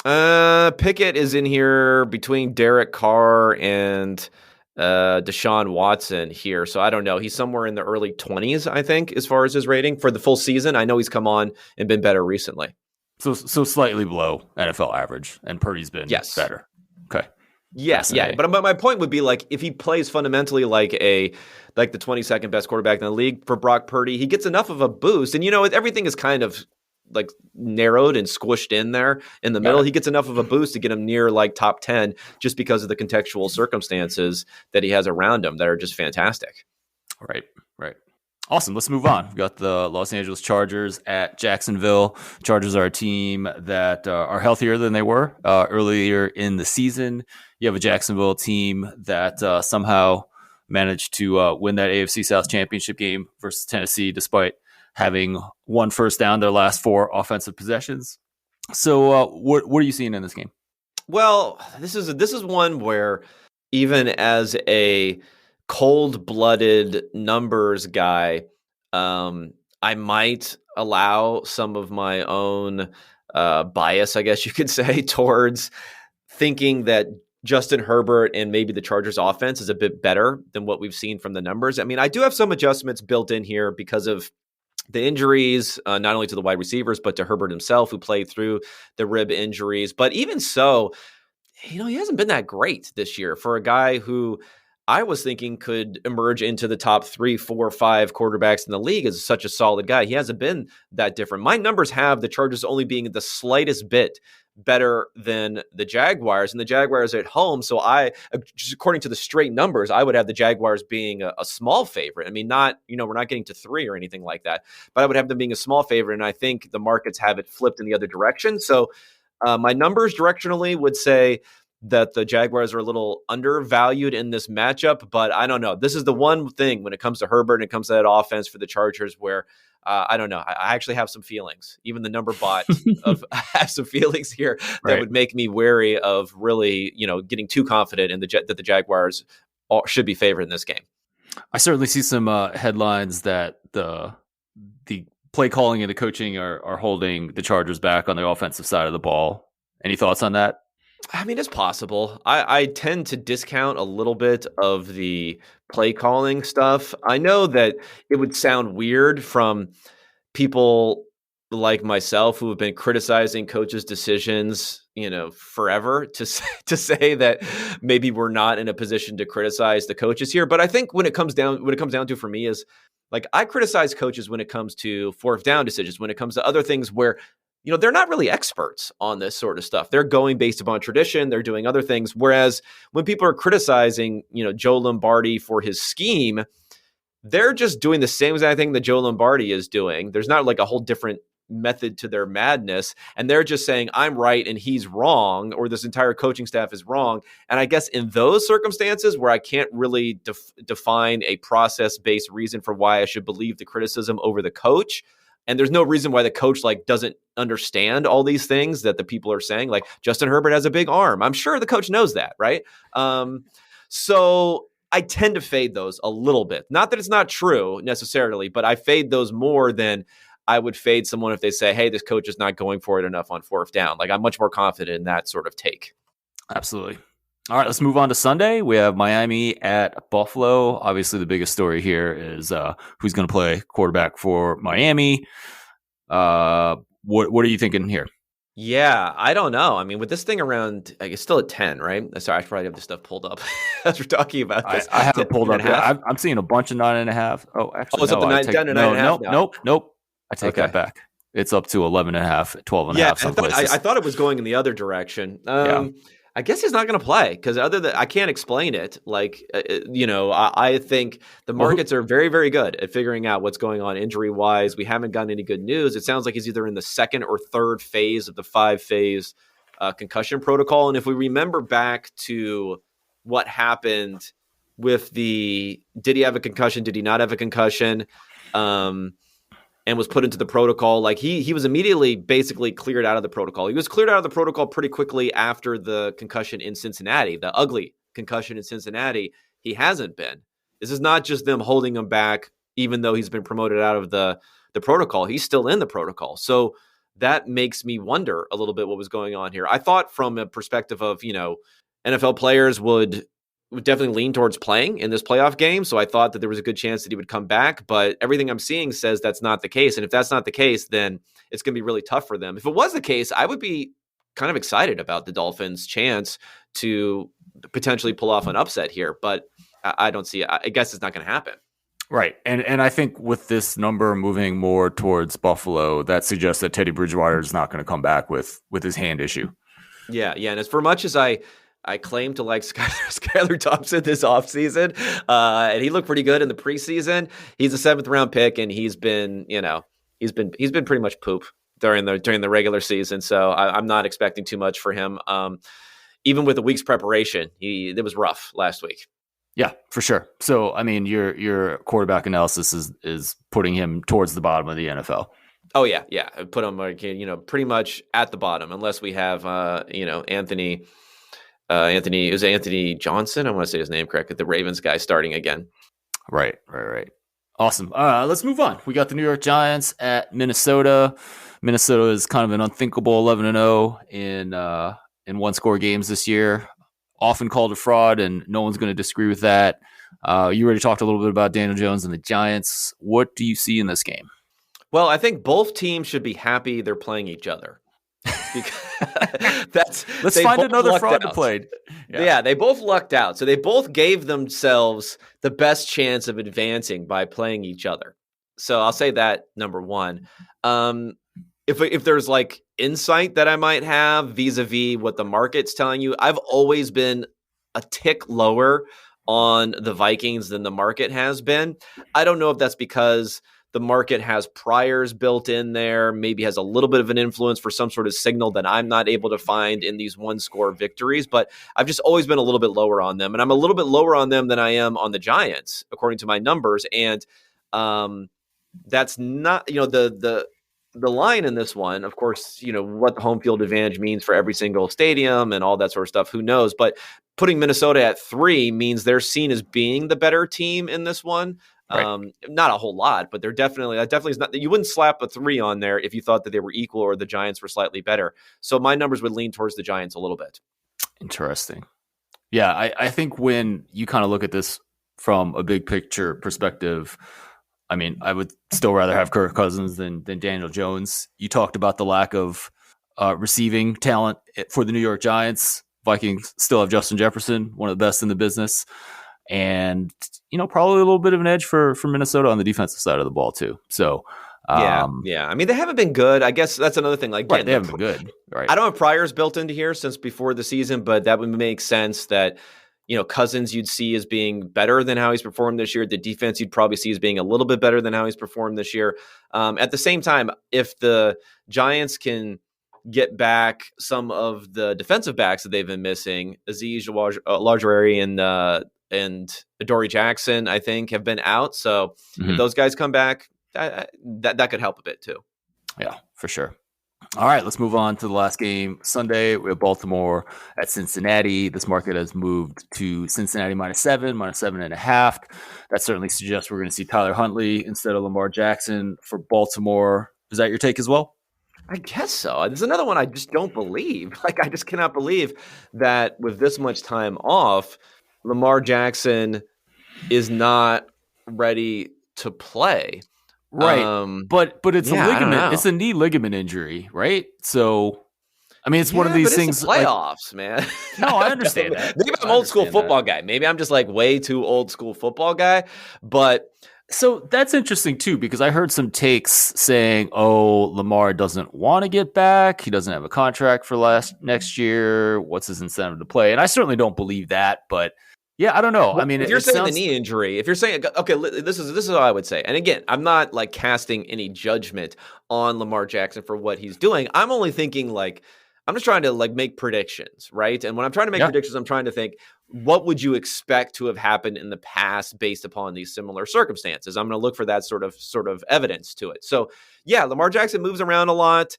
Speaker 1: Pickett is in here between Derek Carr and Deshaun Watson here. So I don't know. He's somewhere in the early 20s, I think, as far as his rating for the full season. I know he's come on and been better recently.
Speaker 2: So slightly below NFL average, and Purdy's been better. Okay.
Speaker 1: Yes, yeah. But my point would be like if he plays fundamentally like the 22nd best quarterback in the league for Brock Purdy, he gets enough of a boost. And everything is kind of like narrowed and squished in there in the middle. He gets enough of a boost to get him near like top 10 just because of the contextual circumstances that he has around him that are just fantastic.
Speaker 2: Right. Awesome. Let's move on. We've got the Los Angeles Chargers at Jacksonville. Chargers are a team that are healthier than they were earlier in the season. You have a Jacksonville team that somehow managed to win that AFC South championship game versus Tennessee, despite having one first down their last 4 offensive possessions. So what are you seeing in this game?
Speaker 1: Well, this is one where even as a cold-blooded numbers guy, I might allow some of my own bias, I guess you could say, towards thinking that Justin Herbert and maybe the Chargers offense is a bit better than what we've seen from the numbers. I mean, I do have some adjustments built in here because of the injuries, not only to the wide receivers, but to Herbert himself, who played through the rib injuries. But even so, he hasn't been that great this year for a guy who I was thinking could emerge into the top 3, 4, 5 quarterbacks in the league as such a solid guy. He hasn't been that different. My numbers have the Chargers only being the slightest bit better than the Jaguars, and the Jaguars are at home. So just according to the straight numbers, I would have the Jaguars being a small favorite. I mean, not, we're not getting to 3 or anything like that, but I would have them being a small favorite. And I think the markets have it flipped in the other direction. So my numbers directionally would say that the Jaguars are a little undervalued in this matchup, but I don't know. This is the one thing when it comes to Herbert and it comes to that offense for the Chargers where I don't know. I actually have some feelings. Even the number bot I have some feelings here that would make me wary of really, getting too confident in that the Jaguars should be favored in this game.
Speaker 2: I certainly see some headlines that the play calling and the coaching are holding the Chargers back on the offensive side of the ball. Any thoughts on that?
Speaker 1: I mean, it's possible. I tend to discount a little bit of the play calling stuff. I know that it would sound weird from people like myself who have been criticizing coaches' decisions, forever to say that maybe we're not in a position to criticize the coaches here. But I think when it comes down to for me is like I criticize coaches when it comes to fourth down decisions, when it comes to other things where they're not really experts on this sort of stuff. They're going based upon tradition. They're doing other things. Whereas when people are criticizing, Joe Lombardi for his scheme, they're just doing the same exact thing that Joe Lombardi is doing. There's not like a whole different method to their madness. And they're just saying, I'm right and he's wrong, or this entire coaching staff is wrong. And I guess in those circumstances where I can't really define a process-based reason for why I should believe the criticism over the coach, and there's no reason why the coach doesn't understand all these things that the people are saying, like Justin Herbert has a big arm. I'm sure the coach knows that, right? So I tend to fade those a little bit. Not that it's not true necessarily, but I fade those more than I would fade someone if they say, hey, this coach is not going for it enough on fourth down. Like I'm much more confident in that sort of take.
Speaker 2: Absolutely. All right, let's move on to Sunday. We have Miami at Buffalo. Obviously, the biggest story here is who's going to play quarterback for Miami. What are you thinking here?
Speaker 1: Yeah, I don't know. I mean, with this thing around, I guess still at 10, right? Sorry, I should probably have this stuff pulled up as we're talking about this.
Speaker 2: I have it pulled up. Yeah, I'm seeing a bunch of 9.5. Oh, actually,
Speaker 1: it's up to 9.5.
Speaker 2: Nope. I take that back. It's up to 11.5, 12.5.
Speaker 1: I thought it was going in the other direction. I guess he's not going to play because I can't explain it. Like, I think the markets are very, very good at figuring out what's going on injury wise. We haven't gotten any good news. It sounds like he's either in the second or third phase of the 5-phase concussion protocol. And if we remember back to what happened with did he have a concussion? Did he not have a concussion? And was put into the protocol. Like he was immediately basically cleared out of the protocol. He was cleared out of the protocol pretty quickly after the concussion in Cincinnati, the ugly concussion in Cincinnati. He hasn't been. This is not just them holding him back, even though he's been promoted out of the protocol. He's still in the protocol. So that makes me wonder a little bit what was going on here. I thought from a perspective of, NFL players would definitely lean towards playing in this playoff game. So I thought that there was a good chance that he would come back, but everything I'm seeing says that's not the case. And if that's not the case, then it's going to be really tough for them. If it was the case, I would be kind of excited about the Dolphins' chance to potentially pull off an upset here, but I don't see it. I guess it's not going to happen.
Speaker 2: Right. And I think with this number moving more towards Buffalo, that suggests that Teddy Bridgewater is not going to come back with his hand issue.
Speaker 1: Yeah. And as for much as I claim to like Skylar Thompson this offseason, and he looked pretty good in the preseason. He's a 7th round pick, and he's been pretty much poop during the regular season. So I'm not expecting too much for him. Even with a week's preparation, it was rough last week.
Speaker 2: Yeah, for sure. So I mean, your quarterback analysis is putting him towards the bottom of the NFL.
Speaker 1: Oh yeah. I put him pretty much at the bottom, unless we have Anthony Johnson. I want to say his name correctly. The Ravens guy starting again. Right.
Speaker 2: Awesome. Let's move on. We got the New York Giants at Minnesota. Minnesota is kind of an unthinkable 11-0 in one-score games this year. Often called a fraud, and no one's going to disagree with that. You already talked a little bit about Daniel Jones and the Giants. What do you see in this game?
Speaker 1: Well, I think both teams should be happy they're playing each other.
Speaker 2: Let's find another fraud to play.
Speaker 1: Yeah, they both lucked out. So they both gave themselves the best chance of advancing by playing each other. So I'll say that number one. If there's like insight that I might have vis-a-vis what the market's telling you, I've always been a tick lower on the Vikings than the market has been. I don't know if that's because the market has priors built in there, maybe has a little bit of an influence for some sort of signal that I'm not able to find in these one-score victories, but I've just always been a little bit lower on them. And I'm a little bit lower on them than I am on the Giants, according to my numbers. And that's not, the line in this one, of course, what the home field advantage means for every single stadium and all that sort of stuff, who knows? But putting Minnesota at 3 means they're seen as being the better team in this one. Right. Not a whole lot, but that definitely is not. You wouldn't slap a 3 on there if you thought that they were equal or the Giants were slightly better. So my numbers would lean towards the Giants a little bit.
Speaker 2: Interesting. Yeah, I think when you kind of look at this from a big picture perspective, I mean, I would still rather have Kirk Cousins than Daniel Jones. You talked about the lack of receiving talent for the New York Giants. Vikings still have Justin Jefferson, one of the best in the business. And, probably a little bit of an edge for Minnesota on the defensive side of the ball, too. So,
Speaker 1: yeah. I mean, they haven't been good. I guess that's another thing. Like,
Speaker 2: right, they haven't been good. Right.
Speaker 1: I don't have priors built into here since before the season, but that would make sense that, Cousins you'd see as being better than how he's performed this year. The defense you'd probably see as being a little bit better than how he's performed this year. At the same time, if the Giants can get back some of the defensive backs that they've been missing, Azeez Ojulari and Adoree Jackson, I think, have been out. So if those guys come back, that could help a bit too.
Speaker 2: Yeah, for sure. All right, let's move on to the last game. Sunday, we have Baltimore at Cincinnati. This market has moved to Cincinnati -7, -7.5. That certainly suggests we're going to see Tyler Huntley instead of Lamar Jackson for Baltimore. Is that your take as well?
Speaker 1: I guess so. There's another one I just don't believe. Like, I just cannot believe that with this much time off, Lamar Jackson is not ready to play.
Speaker 2: Right. But it's a ligament. It's a knee ligament injury, right? So, I mean, it's one of these things.
Speaker 1: Playoffs, man.
Speaker 2: No, I understand that.
Speaker 1: Maybe I'm old school football guy. Maybe I'm just like way too old school football guy. But
Speaker 2: so that's interesting too, because I heard some takes saying, "Oh, Lamar doesn't want to get back. He doesn't have a contract for next year. What's his incentive to play?" And I certainly don't believe that, but. Yeah, I don't know. I mean,
Speaker 1: if you're saying the knee injury, if you're saying, okay, this is what I would say. And again, I'm not like casting any judgment on Lamar Jackson for what he's doing. I'm only thinking like, I'm just trying to like make predictions, right? And when I'm trying to make predictions, I'm trying to think, what would you expect to have happened in the past based upon these similar circumstances? I'm going to look for that sort of evidence to it. So yeah, Lamar Jackson moves around a lot.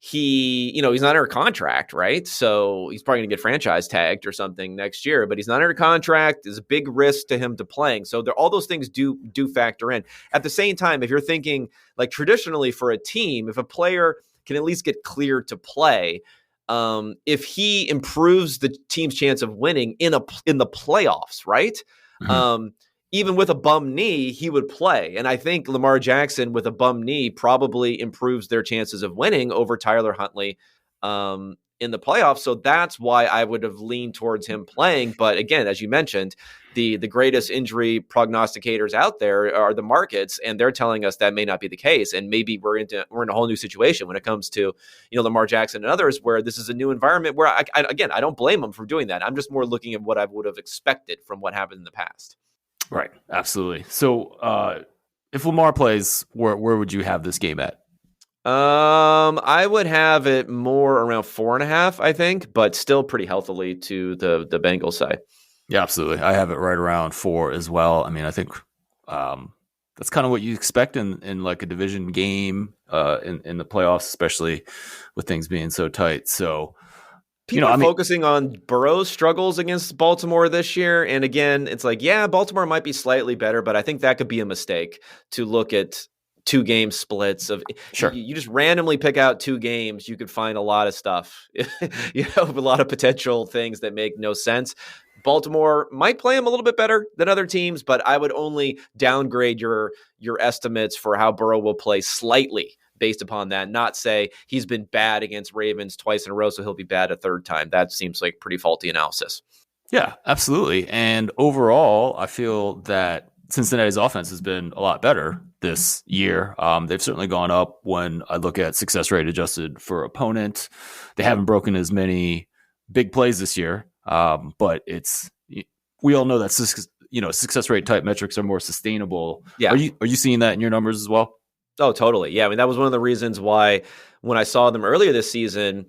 Speaker 1: He's not under contract, right? So he's probably going to get franchise tagged or something next year, but he's not under contract. There's a big risk to him to playing. So all those things do factor in. At the same time, if you're thinking like traditionally for a team, if a player can at least get cleared to play, if he improves the team's chance of winning in the playoffs, right? Mm-hmm. Even with a bum knee, he would play. And I think Lamar Jackson with a bum knee probably improves their chances of winning over Tyler Huntley in the playoffs. So that's why I would have leaned towards him playing. But again, as you mentioned, the greatest injury prognosticators out there are the markets, and they're telling us that may not be the case. And maybe we're in a whole new situation when it comes to Lamar Jackson and others, where this is a new environment where I don't blame him for doing that. I'm just more looking at what I would have expected from what happened in the past.
Speaker 2: Right. Absolutely. So if Lamar plays, where would you have this game at?
Speaker 1: I would have it more around 4.5, I think, but still pretty healthily to the Bengals side.
Speaker 2: Yeah, absolutely. I have it right around 4 as well. I mean, I think that's kind of what you expect in like a division game in the playoffs, especially with things being so tight. So
Speaker 1: people are focusing on Burrow's struggles against Baltimore this year. And again, it's like, yeah, Baltimore might be slightly better, but I think that could be a mistake to look at 2 game splits of
Speaker 2: sure.
Speaker 1: You just randomly pick out 2 games. You could find a lot of stuff, a lot of potential things that make no sense. Baltimore might play him a little bit better than other teams, but I would only downgrade your estimates for how Burrow will play slightly based upon that, not say he's been bad against Ravens twice in a row, so he'll be bad a third time. That seems like pretty faulty analysis.
Speaker 2: Yeah, absolutely. And overall, I feel that Cincinnati's offense has been a lot better this year. They've certainly gone up when I look at success rate adjusted for opponent. They haven't broken as many big plays this year, but we all know that success rate type metrics are more sustainable.
Speaker 1: Yeah.
Speaker 2: Are you seeing that in your numbers as well?
Speaker 1: Oh, totally. Yeah. I mean, that was one of the reasons why when I saw them earlier this season,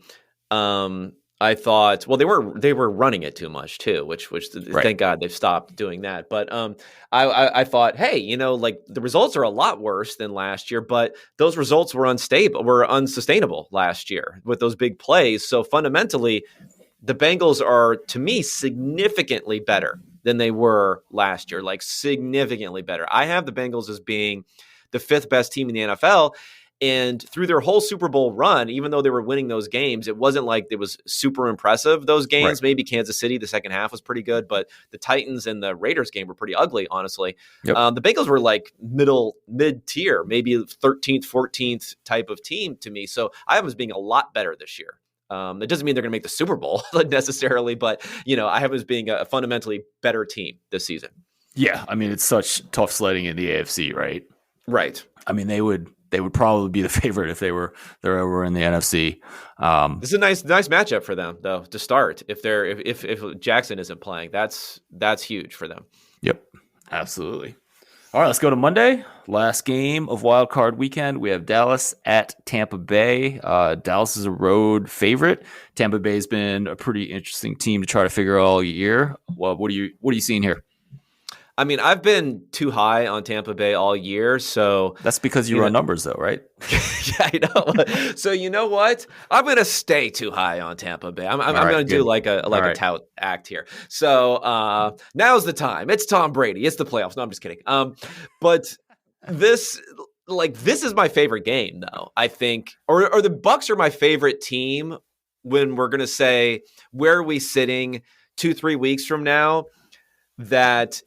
Speaker 1: I thought, well, they were running it too much too, which
Speaker 2: right.
Speaker 1: Thank God they've stopped doing that. But I thought, hey, like the results are a lot worse than last year, but those results were unsustainable last year with those big plays. So fundamentally, the Bengals are, to me, significantly better than they were last year, like significantly better. I have the Bengals as being the 5th best team in the NFL. And through their whole Super Bowl run, even though they were winning those games, it wasn't like it was super impressive, those games.
Speaker 2: Right.
Speaker 1: Maybe Kansas City, the second half was pretty good, but the Titans and the Raiders game were pretty ugly, honestly.
Speaker 2: Yep.
Speaker 1: The Bengals were like mid-tier, maybe 13th, 14th type of team to me. So I have them as being a lot better this year. It doesn't mean they're going to make the Super Bowl necessarily, but I have them as being a fundamentally better team this season.
Speaker 2: Yeah, I mean, it's such tough sledding in the AFC, right?
Speaker 1: Right.
Speaker 2: I mean, they would probably be the favorite if they're ever in the NFC.
Speaker 1: This is a nice matchup for them, though, to start. If Jackson isn't playing, that's huge for them.
Speaker 2: Yep, absolutely. All right, let's go to Monday. Last game of Wild Card Weekend. We have Dallas at Tampa Bay. Dallas is a road favorite. Tampa Bay's been a pretty interesting team to try to figure out all year. Well, what are you seeing here?
Speaker 1: I mean, I've been too high on Tampa Bay all year, so
Speaker 2: that's because you run numbers, though, right?
Speaker 1: Yeah, I know. So you know what? I'm going to stay too high on Tampa Bay. I'm going to do like a tout act here. So now's the time. It's Tom Brady. It's the playoffs. No, I'm just kidding. But this is my favorite game, though. I think, or the Bucs are my favorite team when we're going to say where are we sitting 2-3 weeks from now that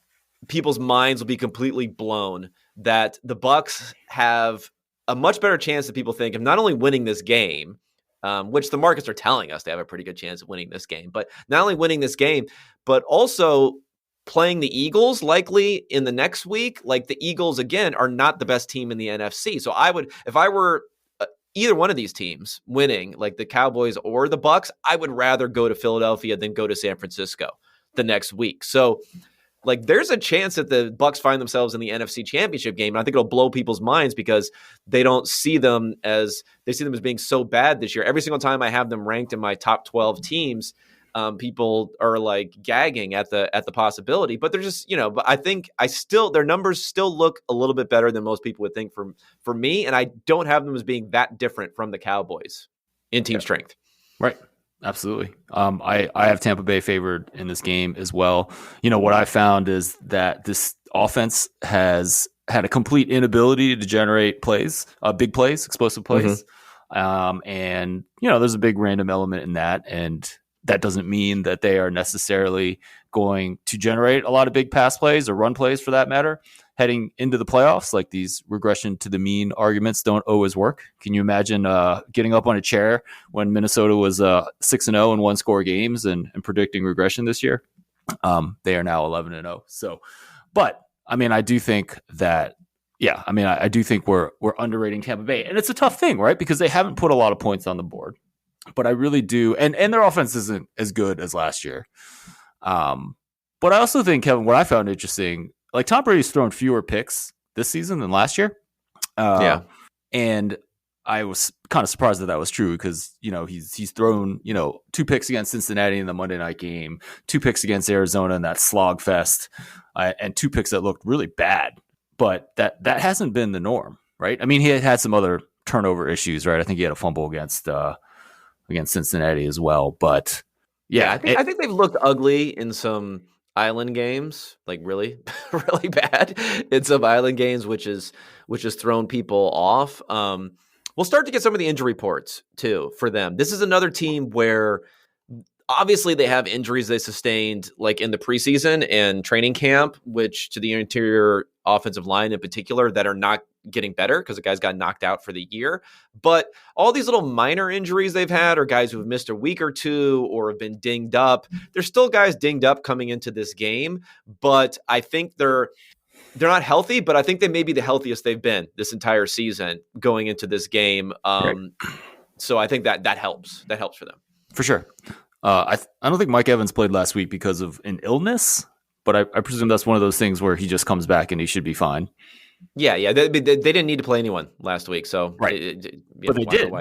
Speaker 1: people's minds will be completely blown that the Bucs have a much better chance than people think of not only winning this game, which the markets are telling us they have a pretty good chance of winning this game, but not only winning this game, but also playing the Eagles likely in the next week. Like the Eagles, again, are not the best team in the NFC. So if I were either one of these teams winning, like the Cowboys or the Bucs, I would rather go to Philadelphia than go to San Francisco the next week. So like there's a chance that the Bucs find themselves in the NFC Championship game. And I think it'll blow people's minds because they see them as being so bad this year. Every single time I have them ranked in my top 12 teams, people are like gagging at the possibility, but they're just, but I think their numbers still look a little bit better than most people would think for me. And I don't have them as being that different from the Cowboys in team strength.
Speaker 2: Right. Absolutely. I have Tampa Bay favored in this game as well. What I found is that this offense has had a complete inability to generate plays, big plays, explosive plays. Mm-hmm. And there's a big random element in that. And that doesn't mean that they are necessarily going to generate a lot of big pass plays or run plays for that matter. Heading into the playoffs, like these regression to the mean arguments don't always work. Can you imagine getting up on a chair when Minnesota was 6-0 in one-score games and predicting regression this year? They are now 11-0. So, but I mean, I do think that, I do think we're underrating Tampa Bay, and it's a tough thing, right? Because they haven't put a lot of points on the board, but I really do, and their offense isn't as good as last year. But I also think, Kevin, what I found interesting. Like Tom Brady's thrown fewer picks this season than last year. And I was kind of surprised that was true because, he's thrown, 2 picks against Cincinnati in the Monday night game, 2 picks against Arizona in that slog fest, and 2 picks that looked really bad. But that hasn't been the norm, right? I mean, he had some other turnover issues, right? I think he had a fumble against Cincinnati as well. But
Speaker 1: I think they've looked ugly in some island games, like really, really bad in some island games, which has thrown people off. We'll start to get some of the injury reports too for them. This is another team where obviously they have injuries they sustained like in the preseason and training camp, which to the interior offensive line in particular that are not getting better because the guys got knocked out for the year. But all these little minor injuries they've had are guys who have missed a week or two or have been dinged up. There's still guys dinged up coming into this game, but I think they're not healthy, but I think they may be the healthiest they've been this entire season going into this game. Right. So I think that helps. That helps for them. For sure.
Speaker 2: I don't think Mike Evans played last week because of an illness, but I presume that's one of those things where he just comes back and he should be fine.
Speaker 1: Yeah. They didn't need to play anyone last week, so
Speaker 2: right. But they did.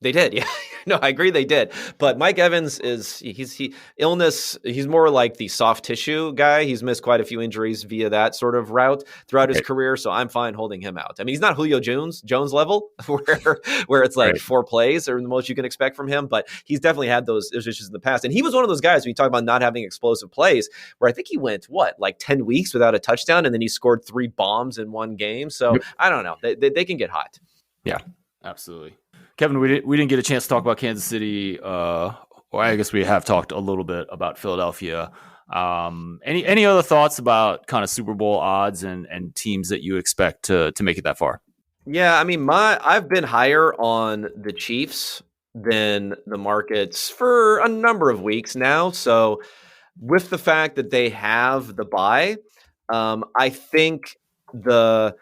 Speaker 1: They did, yeah. No, I agree they did. But Mike Evans illness. He's more like the soft tissue guy. He's missed quite a few injuries via that sort of route throughout his career. So I'm fine holding him out. I mean, he's not Julio Jones level where it's like 4 plays or the most you can expect from him. But he's definitely had those issues in the past. And he was one of those guys when you talk about not having explosive plays where I think he went, 10 weeks without a touchdown. And then he scored 3 bombs in one game. So I don't know. They can get hot.
Speaker 2: Yeah, absolutely. Kevin, we didn't get a chance to talk about Kansas City. Or I guess we have talked a little bit about Philadelphia. Any other thoughts about kind of Super Bowl odds and teams that you expect to make it that far?
Speaker 1: Yeah, I mean, I've been higher on the Chiefs than the markets for a number of weeks now. So, with the fact that they have the bye, I think the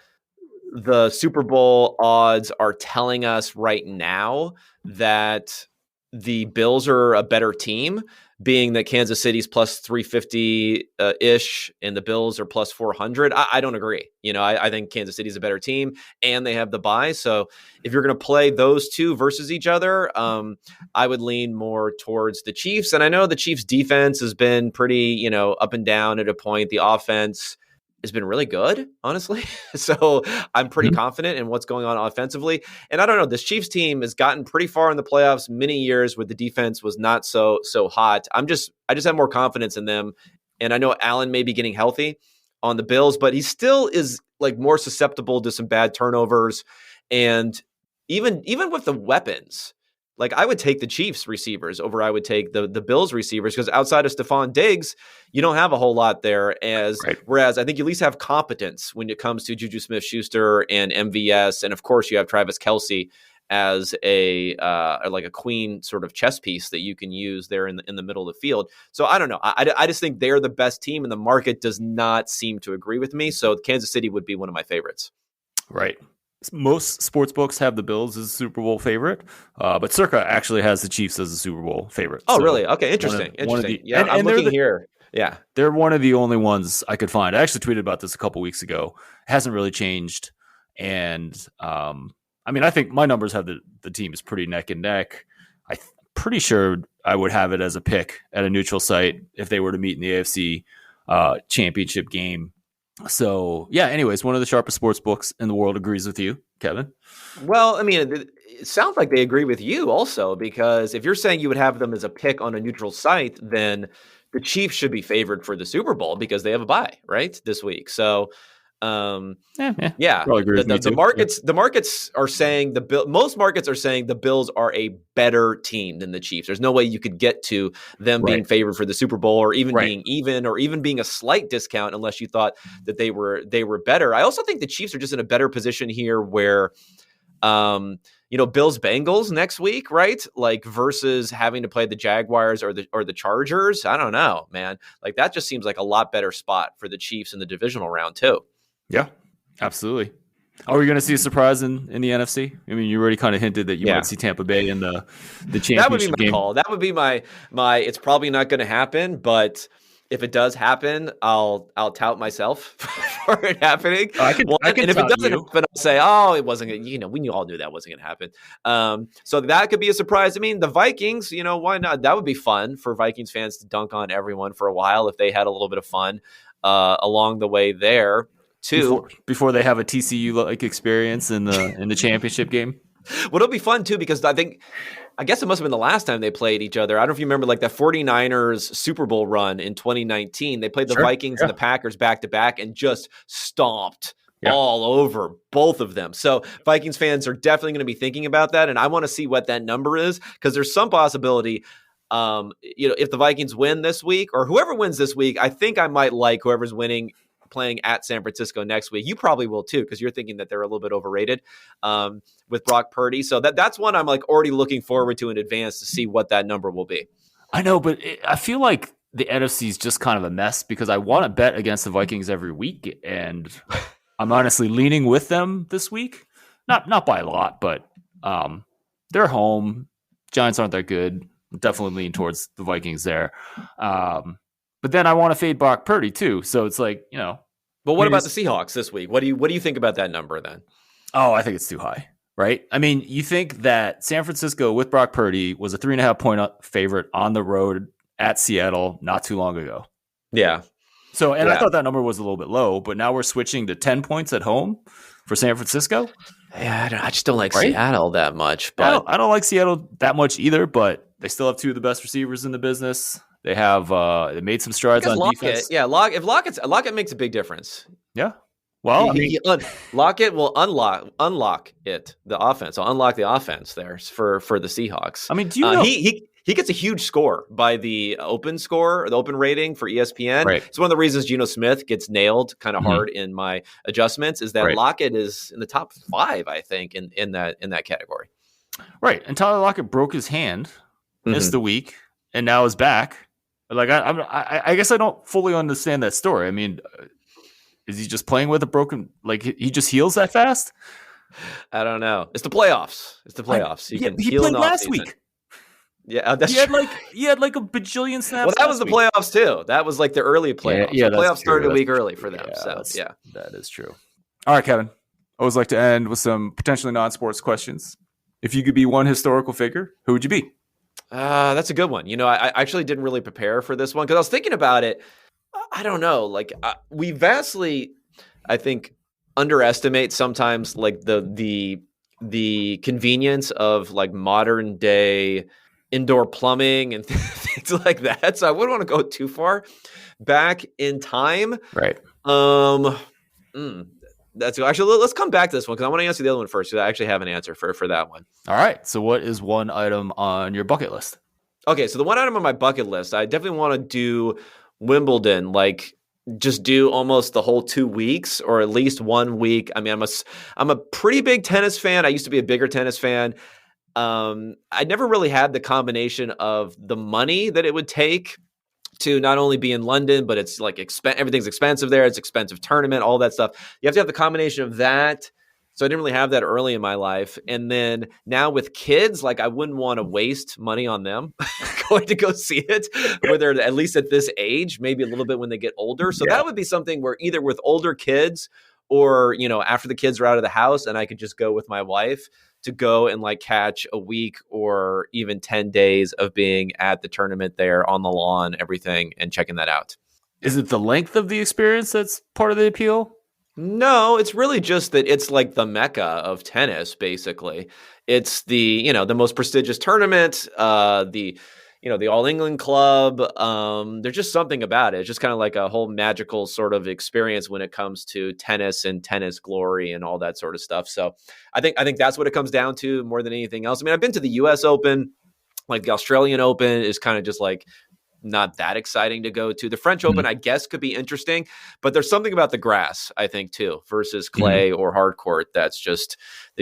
Speaker 1: the Super Bowl odds are telling us right now that the Bills are a better team, being that Kansas City's plus 350 ish and the Bills are plus 400. I don't agree. I think Kansas City's a better team and they have the bye. So if you're going to play those two versus each other, I would lean more towards the Chiefs. And I know the Chiefs defense has been pretty, up and down at a point. The offense has been really good, honestly. So I'm pretty confident in what's going on offensively. And I don't know, this Chiefs team has gotten pretty far in the playoffs many years where the defense was not so hot. I just have more confidence in them. And I know Allen may be getting healthy on the Bills, but he still is like more susceptible to some bad turnovers. And even with the weapons, like I would take the Chiefs receivers over I would take the Bills receivers, because outside of Stephon Diggs, you don't have a whole lot there. Whereas I think you at least have competence when it comes to Juju Smith-Schuster and MVS, and of course you have Travis Kelce as a like a queen sort of chess piece that you can use there in the middle of the field. So I don't know. I just think they're the best team, and the market does not seem to agree with me. So Kansas City would be one of my favorites.
Speaker 2: Right. Most sports books have the Bills as a Super Bowl favorite, but Circa actually has the Chiefs as a Super Bowl favorite.
Speaker 1: Oh, so really? Okay, interesting. Yeah, I'm looking here. Yeah.
Speaker 2: They're one of the only ones I could find. I actually tweeted about this a couple weeks ago. It hasn't really changed. And I mean, I think my numbers have the team is pretty neck and neck. I'm pretty sure I would have it as a pick at a neutral site if they were to meet in the AFC championship game. So, yeah, anyways, one of the sharpest sports books in the world agrees with you, Kevin.
Speaker 1: Well, I mean, it sounds like they agree with you also, because if you're saying you would have them as a pick on a neutral site, then the Chiefs should be favored for the Super Bowl because they have a bye, right, this week. So, the markets are saying most markets are saying the Bills are a better team than the Chiefs. There's no way you could get to them being favored for the Super Bowl, or even being even, or even being a slight discount, unless you thought that they were better. I also think the Chiefs are just in a better position here where Bills Bengals next week, right? Like versus having to play the Jaguars or the Chargers. I don't know, man. Like that just seems like a lot better spot for the Chiefs in the divisional round too.
Speaker 2: Yeah, absolutely. Are we going to see a surprise in the NFC? I mean, you already kind of hinted that you might see Tampa Bay in the championship
Speaker 1: That would be my
Speaker 2: game.
Speaker 1: call. That would be my. It's probably not going to happen, but if it does happen, I'll tout myself for it happening.
Speaker 2: I can
Speaker 1: and if it doesn't happen, I'll say, "Oh, it wasn't gonna, we all knew that wasn't going to happen." So that could be a surprise. I mean, the Vikings, why not? That would be fun for Vikings fans to dunk on everyone for a while if they had a little bit of fun along the way there.
Speaker 2: Before they have a TCU like experience in the championship game.
Speaker 1: Well, it'll be fun too, because I guess it must have been the last time they played each other. I don't know if you remember like the 49ers Super Bowl run in 2019. They played the Vikings and the Packers back to back and just stomped all over both of them. So Vikings fans are definitely going to be thinking about that. And I want to see what that number is, because there's some possibility, if the Vikings win this week, or whoever wins this week, I think I might like whoever's winning playing at San Francisco next week. You probably will too, because you're thinking that they're a little bit overrated with Brock Purdy. So that's one I'm like already looking forward to in advance to see what that number will be.
Speaker 2: I know, but I feel like the NFC is just kind of a mess, because I want to bet against the Vikings every week, and I'm honestly leaning with them this week. Not by a lot, but they're home. Giants aren't that good. Definitely lean towards the Vikings there. But then I want to fade Brock Purdy too. So it's like,
Speaker 1: But what about the Seahawks this week? What do you think about that number then?
Speaker 2: Oh, I think it's too high, right? I mean, you think that San Francisco with Brock Purdy was a 3.5 point favorite on the road at Seattle not too long ago.
Speaker 1: Yeah.
Speaker 2: So, I thought that number was a little bit low, but now we're switching to 10 points at home for San Francisco.
Speaker 1: Yeah, I just don't like Seattle that much. But
Speaker 2: I don't like Seattle that much either, but they still have two of the best receivers in the business. They have they made some strides on defense.
Speaker 1: Yeah, Lockett makes a big difference.
Speaker 2: Yeah. Well, I mean,
Speaker 1: Lockett will unlock the offense. I'll unlock the offense there for the Seahawks.
Speaker 2: I mean, do you know
Speaker 1: he gets a huge score by the open score, the open rating for ESPN.
Speaker 2: Right.
Speaker 1: It's one of the reasons Geno Smith gets nailed kind of hard in my adjustments is that
Speaker 2: Right.
Speaker 1: Lockett is in the top 5, I think, in that category.
Speaker 2: Right. And Tyler Lockett broke his hand, missed a week, and now is back. Like I guess I don't fully understand that story. I mean, is he just playing with a broken? Like he just heals that fast?
Speaker 1: I don't know. It's the playoffs. You can
Speaker 2: he
Speaker 1: heal
Speaker 2: played
Speaker 1: in
Speaker 2: last
Speaker 1: off-season.
Speaker 2: week.
Speaker 1: Yeah, that's
Speaker 2: he had
Speaker 1: true.
Speaker 2: like a bajillion snaps.
Speaker 1: Well, that was the playoffs too. That was like the early playoffs.
Speaker 2: Yeah,
Speaker 1: the playoffs started a week early for them.
Speaker 2: That is true. All right, Kevin. I always like to end with some potentially non-sports questions. If you could be one historical figure, who would you be?
Speaker 1: That's a good one. I actually didn't really prepare for this one because I was thinking about it. I don't know. Like we vastly, I think, underestimate sometimes like the convenience of like modern day indoor plumbing and things like that. So I wouldn't want to go too far back in time.
Speaker 2: Right.
Speaker 1: That's actually, let's come back to this one because I want to answer the other one first because I actually have an answer for that one.
Speaker 2: All right. So what is one item on your bucket list? Okay.
Speaker 1: So the one item on my bucket list, I definitely want to do Wimbledon, like just do almost the whole 2 weeks or at least 1 week. I mean, I'm a pretty big tennis fan. I used to be a bigger tennis fan. I never really had the combination of the money that it would take to not only be in London, but it's like everything's expensive there. It's expensive tournament, all that stuff. You have to have the combination of that. So I didn't really have that early in my life. And then now with kids, like I wouldn't want to waste money on them going to go see it, where they're at least at this age, maybe a little bit when they get older. So that would be something where either with older kids or, after the kids are out of the house and I could just go with my wife to go and like catch a week or even 10 days of being at the tournament there on the lawn, everything, and checking that out.
Speaker 2: Is it the length of the experience that's part of the appeal?
Speaker 1: No, it's really just that it's like the mecca of tennis, basically. It's the most prestigious tournament, the All England Club. There's just something about it. It's just kind of like a whole magical sort of experience when it comes to tennis and tennis glory and all that sort of stuff. So I think that's what it comes down to more than anything else. I mean, I've been to the US Open, like the Australian Open is kind of just like not that exciting to go to. The French Open, I guess, could be interesting, but there's something about the grass, I think, too, versus clay or hard court it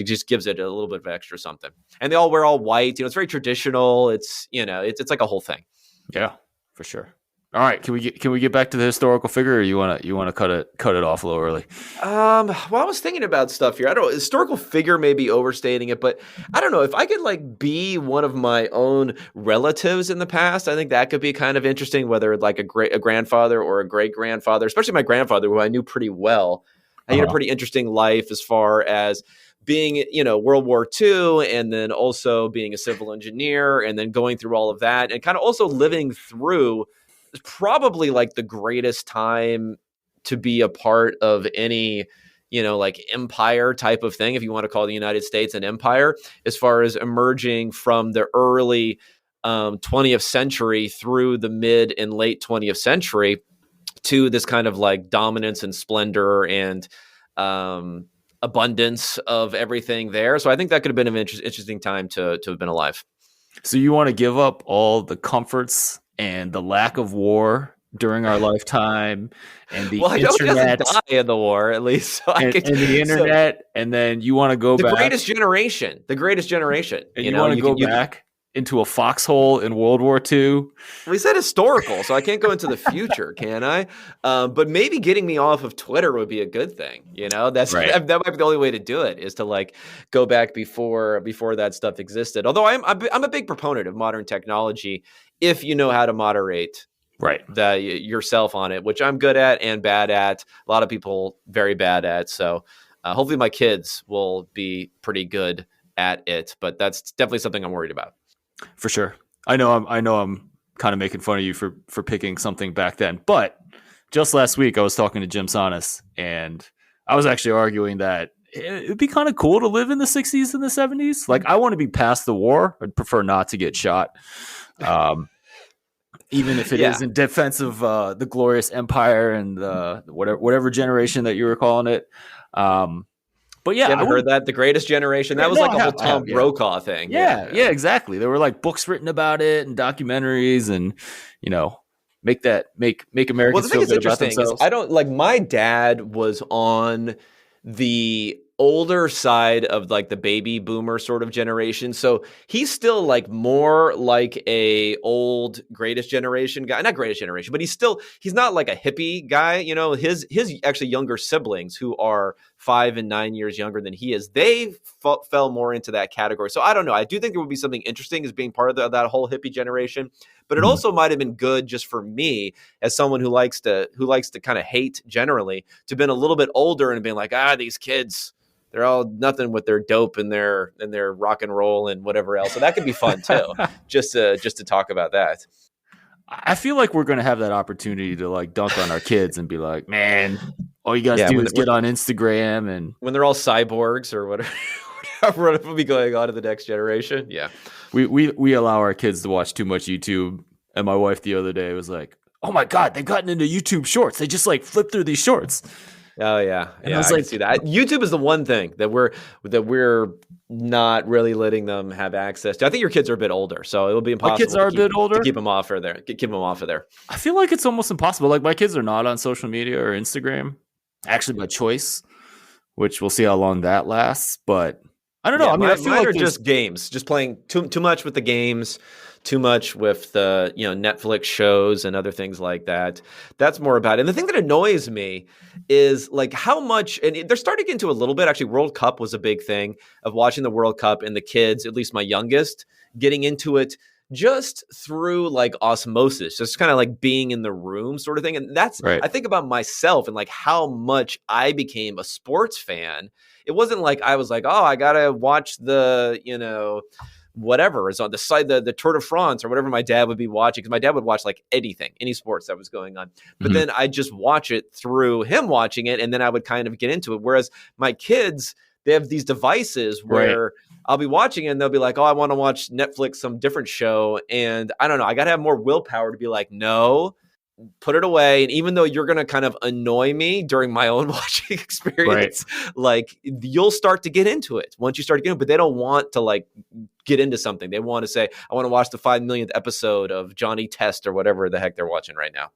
Speaker 1: just gives it a little bit of extra something. And they all wear all white. It's very traditional. It's like a whole thing.
Speaker 2: Yeah, for sure. All right, can we get back to the historical figure, or you want to cut it off a little early?
Speaker 1: Well, I was thinking about stuff here. I don't know, historical figure may be overstating it, but I don't know if I could like be one of my own relatives in the past. I think that could be kind of interesting, whether like a grandfather or a great grandfather, especially my grandfather, who I knew pretty well. He had a pretty interesting life as far as being, World War II, and then also being a civil engineer, and then going through all of that, and kind of also living through. It's probably like the greatest time to be a part of any, like empire type of thing, if you want to call the United States an empire, as far as emerging from the early 20th century through the mid and late 20th century to this kind of like dominance and splendor and abundance of everything there. So I think that could have been an interesting time to have been alive.
Speaker 2: So you want to give up all the comforts and the lack of war during our lifetime, and the internet,
Speaker 1: die in the war at least, so
Speaker 2: and the internet, and then you want to go back
Speaker 1: the greatest generation,
Speaker 2: and you want to go back into a foxhole in World War II.
Speaker 1: We said historical, so I can't go into the future, can I? But maybe getting me off of Twitter would be a good thing. That's right. That might be the only way to do it, is to like go back before that stuff existed. Although I'm a big proponent of modern technology if you know how to moderate yourself on it, which I'm good at and bad at. A lot of people very bad at. So hopefully my kids will be pretty good at it. But that's definitely something I'm worried about.
Speaker 2: For sure. I know I'm kind of making fun of you for picking something back then. But just last week I was talking to Jim Sonis, and I was actually arguing that it'd be kind of cool to live in the 60s and the 70s. Like, I want to be past the war. I'd prefer not to get shot. even if it is in defense of the glorious empire and the whatever generation that you were calling it. But yeah,
Speaker 1: you haven't heard that? The Greatest Generation? That was like a whole Tom Brokaw thing.
Speaker 2: Yeah, exactly. There were like books written about it and documentaries and, make Americans feel good about themselves.
Speaker 1: I don't like, my dad was on the older side of like the baby boomer sort of generation. So he's still like more like a old Greatest Generation guy, not Greatest Generation, but he's not like a hippie guy. His actually younger siblings who are 5 and 9 years younger than he is, they fell more into that category. So I don't know. I do think there would be something interesting as being part of that whole hippie generation, but it also might have been good just for me as someone who likes to kind of hate generally, to been a little bit older and being like, these kids, they're all nothing with their dope and their rock and roll and whatever else. So that could be fun too, just to talk about that.
Speaker 2: I feel like we're going to have that opportunity to like dunk on our kids and be like, man, all you guys do is get on Instagram, and
Speaker 1: when they're all cyborgs or whatever will be going on in the next generation. Yeah.
Speaker 2: We allow our kids to watch too much YouTube. And my wife the other day was like, oh my God, they've gotten into YouTube shorts. They just like flip through these shorts.
Speaker 1: Oh yeah. And I can see that. YouTube is the one thing that we're not really letting them have access to. I think your kids are a bit older, so it'll be impossible.
Speaker 2: My kids are a bit older
Speaker 1: to keep them off of there. Keep them off of there.
Speaker 2: I feel like it's almost impossible. Like my kids are not on social media or Instagram, actually by choice, which we'll see how long that lasts. But I don't know. I feel like
Speaker 1: they're just games, just playing too much with the games. Too much with the Netflix shows and other things like that. That's more about it. And the thing that annoys me is like how much, and they're starting to get into a little bit. Actually, World Cup was a big thing of watching the World Cup, and the kids, at least my youngest, getting into it just through like osmosis, just kind of like being in the room sort of thing. And that's, right. I think about myself and like how much I became a sports fan. It wasn't like I was like, oh, I got to watch the, whatever is on the side, the Tour de France or whatever my dad would be watching, because my dad would watch like anything, any sports that was going on. But then I just watch it through him watching it, and then I would kind of get into it. Whereas my kids, they have these devices where I'll be watching it and they'll be like, oh, I want to watch Netflix, some different show. And I don't know, I got to have more willpower to be like, no, put it away. And even though you're going to kind of annoy me during my own watching experience, like you'll start to get into it once you start getting it, but they don't want to like get into something. They want to say, I want to watch the 5 millionth episode of Johnny Test or whatever the heck they're watching right now.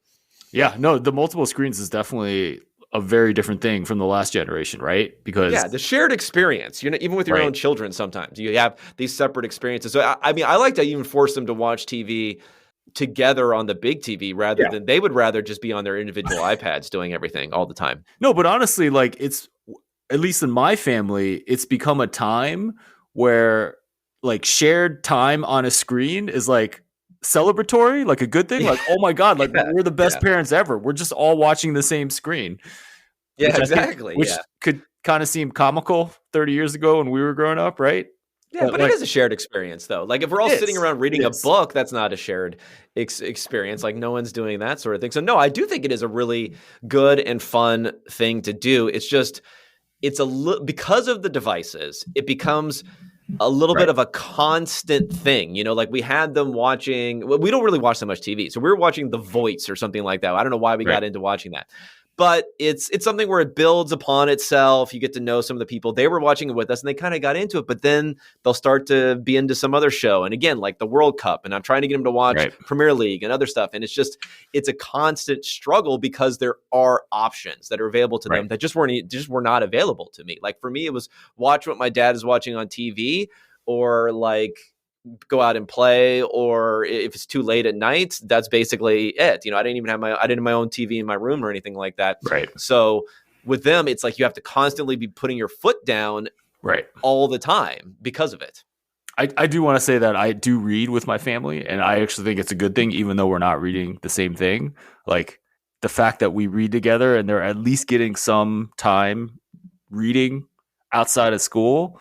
Speaker 1: Yeah, no, the multiple screens is definitely a very different thing from the last generation, right? Because the shared experience, even with your own children, sometimes you have these separate experiences. So I mean, I like to even force them to watch TV together on the big TV rather than they would rather just be on their individual iPads doing everything all the time. No, but honestly, like it's, at least in my family, it's become a time where like shared time on a screen is like celebratory, like a good thing. Like, oh my God, like we're the best parents ever. We're just all watching the same screen. Yeah, exactly. Which could kind of seem comical 30 years ago when we were growing up, right? Yeah, but like, it is a shared experience, though. Like, if we're all sitting around reading a book, that's not a shared experience. Like, no one's doing that sort of thing. So, no, I do think it is a really good and fun thing to do. It's just, it's because of the devices, it becomes a little bit of a constant thing. Like we had them watching, we don't really watch that much TV. So we were watching The Voice or something like that. I don't know why we got into watching that. But it's something where it builds upon itself. You get to know some of the people. They were watching it with us and they kind of got into it, but then they'll start to be into some other show. And again, like the World Cup, and I'm trying to get them to watch Premier League and other stuff. And it's a constant struggle because there are options that are available to them that just were not available to me. Like for me, it was watch what my dad is watching on TV, or like go out and play, or if it's too late at night, that's basically it. I didn't have my own TV in my room or anything like that. Right. So with them, it's like you have to constantly be putting your foot down all the time because of it. I do want to say that I do read with my family, and I actually think it's a good thing, even though we're not reading the same thing. Like the fact that we read together and they're at least getting some time reading outside of school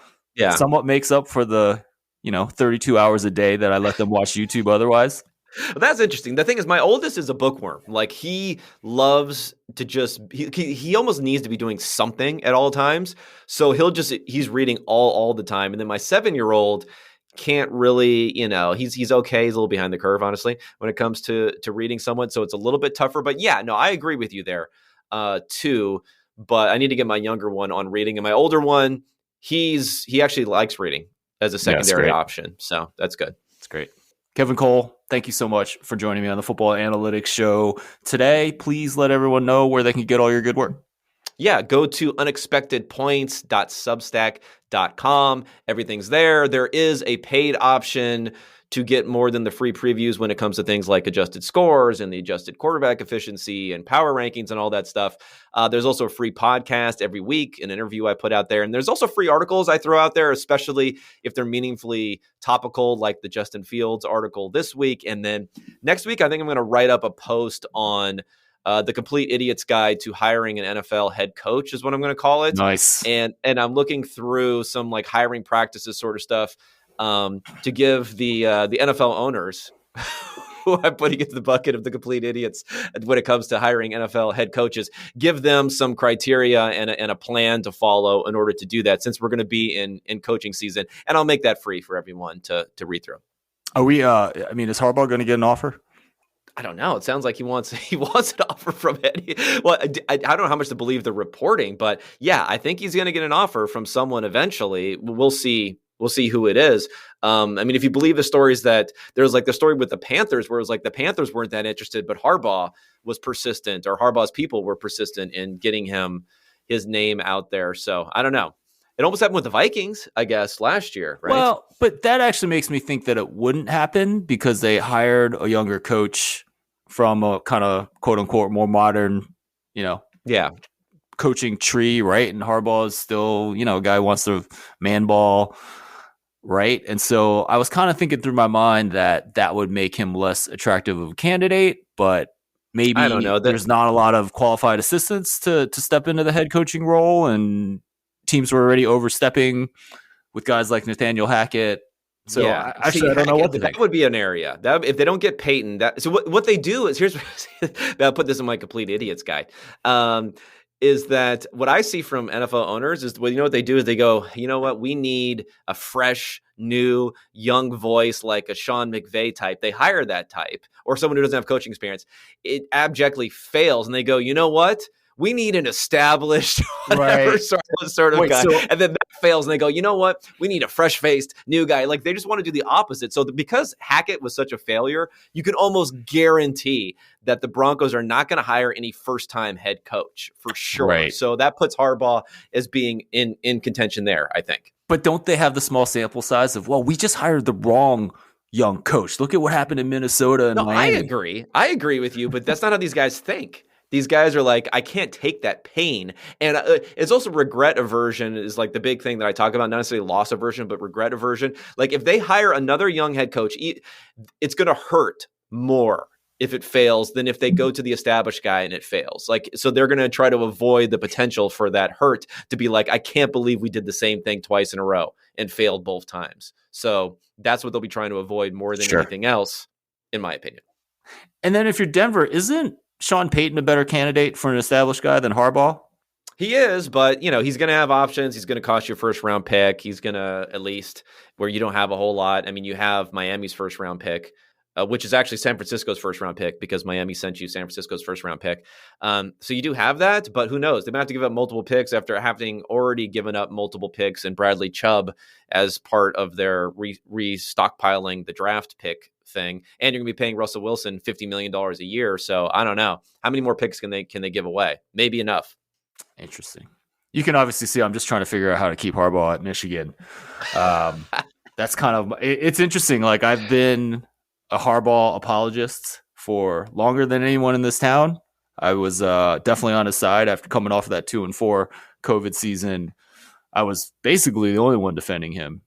Speaker 1: somewhat makes up for the 32 hours a day that I let them watch YouTube otherwise. Well, that's interesting. The thing is, my oldest is a bookworm. Like he loves to he almost needs to be doing something at all times. So he's reading all the time. And then my 7-year-old, can't really, he's okay. He's a little behind the curve, honestly, when it comes to reading someone. So it's a little bit tougher. But yeah, no, I agree with you there too. But I need to get my younger one on reading, and my older one, he actually likes reading as a secondary option. So that's good.
Speaker 2: That's great. Kevin Cole, thank you so much for joining me on the Football Analytics Show today. Please let everyone know where they can get all your good work.
Speaker 1: Yeah, go to unexpectedpoints.substack.com. Everything's there. There is a paid option to get more than the free previews when it comes to things like adjusted scores and the adjusted quarterback efficiency and power rankings and all that stuff. There's also a free podcast every week, an interview I put out there. And there's also free articles I throw out there, especially if they're meaningfully topical, like the Justin Fields article this week. And then next week, I think I'm going to write up a post on the Complete Idiot's Guide to Hiring an NFL Head Coach is what I'm going to call it.
Speaker 2: Nice.
Speaker 1: And I'm looking through some like hiring practices sort of stuff to give the NFL owners who I'm putting into the bucket of the complete idiots when it comes to hiring NFL head coaches, give them some criteria and a plan to follow in order to do that, since we're going to be in coaching season. And I'll make that free for everyone to read through.
Speaker 2: Are we, is Harbaugh going to get an offer?
Speaker 1: I don't know. It sounds like he wants an offer from Eddie. Well, I don't know how much to believe the reporting, but yeah, I think he's going to get an offer from someone eventually. We'll see who it is. If you believe the stories that there's like the story with the Panthers, where it was like the Panthers weren't that interested, but Harbaugh was persistent, or Harbaugh's people were persistent in getting his name out there. So I don't know. It almost happened with the Vikings, I guess, last year, right?
Speaker 2: Well, but that actually makes me think that it wouldn't happen because they hired a younger coach from a kind of quote unquote more modern, coaching tree, right? And Harbaugh is still, a guy who wants to man ball, right? And so I was kind of thinking through my mind that would make him less attractive of a candidate, but maybe
Speaker 1: I don't know.
Speaker 2: There's not a lot of qualified assistants to step into the head coaching role, and teams were already overstepping with guys like Nathaniel Hackett. So yeah. I don't know what to think.
Speaker 1: That would be an area that if they don't get Peyton, so what they do is I'll put this in my Complete Idiots Guide. Is that what I see from NFL owners is, what they do is they go, you know what, we need a fresh, new, young voice like a Sean McVay type. They hire that type, or someone who doesn't have coaching experience. It abjectly fails, and they go, you know what? We need an established whatever sort of guy. And then that fails, and they go, you know what? We need a fresh-faced new guy. Like, they just want to do the opposite. So because Hackett was such a failure, you can almost guarantee that the Broncos are not going to hire any first-time head coach for sure.
Speaker 2: Right.
Speaker 1: So that puts Harbaugh as being in contention there, I think.
Speaker 2: But don't they have the small sample size of, we just hired the wrong young coach. Look at what happened in Minnesota and Miami.
Speaker 1: I agree with you, but that's not how these guys think. These guys are like, I can't take that pain. And it's also regret aversion is like the big thing that I talk about, not necessarily loss aversion, but regret aversion. Like if they hire another young head coach, it's going to hurt more if it fails than if they go to the established guy and it fails. Like, so they're going to try to avoid the potential for that hurt to be like, I can't believe we did the same thing twice in a row and failed both times. So that's what they'll be trying to avoid more than anything else, in my opinion.
Speaker 2: And then if you're Denver, isn't Sean Payton a better candidate for an established guy than Harbaugh?
Speaker 1: He is, but he's going to have options. He's going to cost you a first round pick. He's going to, at least where you don't have a whole lot. You have Miami's first round pick, which is actually San Francisco's first round pick because Miami sent you San Francisco's first round pick. So you do have that, but who knows? They might have to give up multiple picks after having already given up multiple picks and Bradley Chubb as part of their re-stockpiling the draft pick thing. And you're going to be paying Russell Wilson $50 million a year. So I don't know. How many more picks can they give away? Maybe enough.
Speaker 2: Interesting. You can obviously see I'm just trying to figure out how to keep Harbaugh at Michigan. That's kind of, it's interesting. Like, I've been a Harbaugh apologist for longer than anyone in this town. I was definitely on his side after coming off of that 2-4 COVID season. I was basically the only one defending him.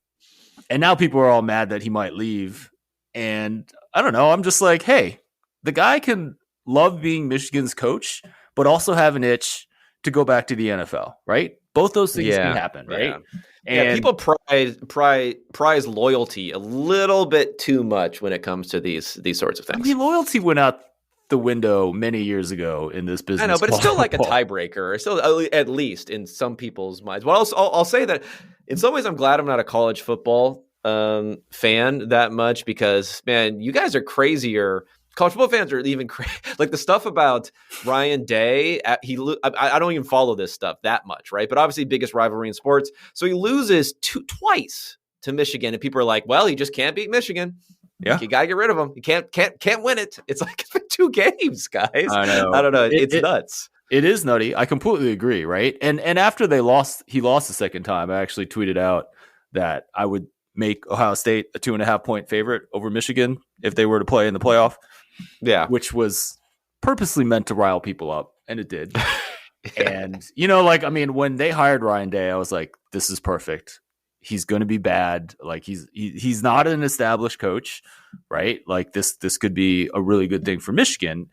Speaker 2: And now people are all mad that he might leave. And I don't know. I'm just like, hey, the guy can love being Michigan's coach, but also have an itch to go back to the NFL, right? Both those things can happen, right? And
Speaker 1: people prize loyalty a little bit too much when it comes to these sorts of things.
Speaker 2: Loyalty went out the window many years ago in this business.
Speaker 1: I know, but it's still like a tiebreaker. It's still, at least in some people's minds. Well, I'll say that in some ways I'm glad I'm not a college football fan that much because, man, you guys are crazier. College football fans are even like the stuff about Ryan Day. I don't even follow this stuff that much, right? But obviously, biggest rivalry in sports. So he loses twice to Michigan, and people are like, "Well, he just can't beat Michigan.
Speaker 3: Yeah,
Speaker 1: you gotta get rid of him. You can't win it." It's like it's been 2 games, guys.
Speaker 3: I know.
Speaker 1: I don't know. It's nuts.
Speaker 3: It is nutty. I completely agree, right? And after he lost the second time, I actually tweeted out that I would make Ohio State a 2.5 point favorite over Michigan if they were to play in the playoff.
Speaker 1: Yeah.
Speaker 3: Which was purposely meant to rile people up, and it did.
Speaker 1: Yeah.
Speaker 3: And, when they hired Ryan Day, I was like, this is perfect. He's going to be bad. Like he's not an established coach, right? Like this could be a really good thing for Michigan.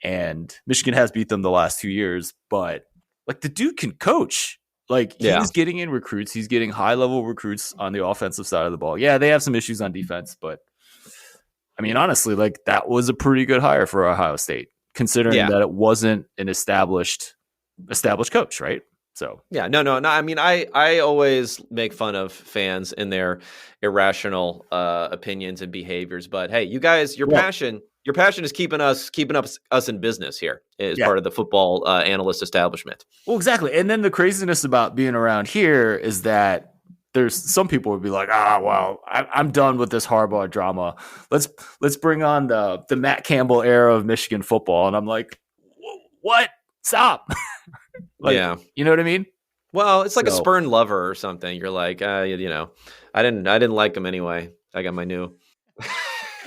Speaker 3: And Michigan has beat them the last 2 years, but like the dude can coach. Like he's getting in recruits. He's getting high level recruits on the offensive side of the ball. Yeah, they have some issues on defense, but honestly, like that was a pretty good hire for Ohio State, considering that it wasn't an established coach, right? So
Speaker 1: yeah, no. I always make fun of fans and their irrational opinions and behaviors. But hey, you guys, your passion is keeping us in business here as part of the football analyst establishment.
Speaker 3: Well, exactly. And then the craziness about being around here is that there's some people would be like, I'm done with this Harbaugh drama. Let's bring on the Matt Campbell era of Michigan football. And I'm like, what? Stop. You know what I mean?
Speaker 1: Well, it's like a spurned lover or something. You're like, I didn't like him anyway. I got my new.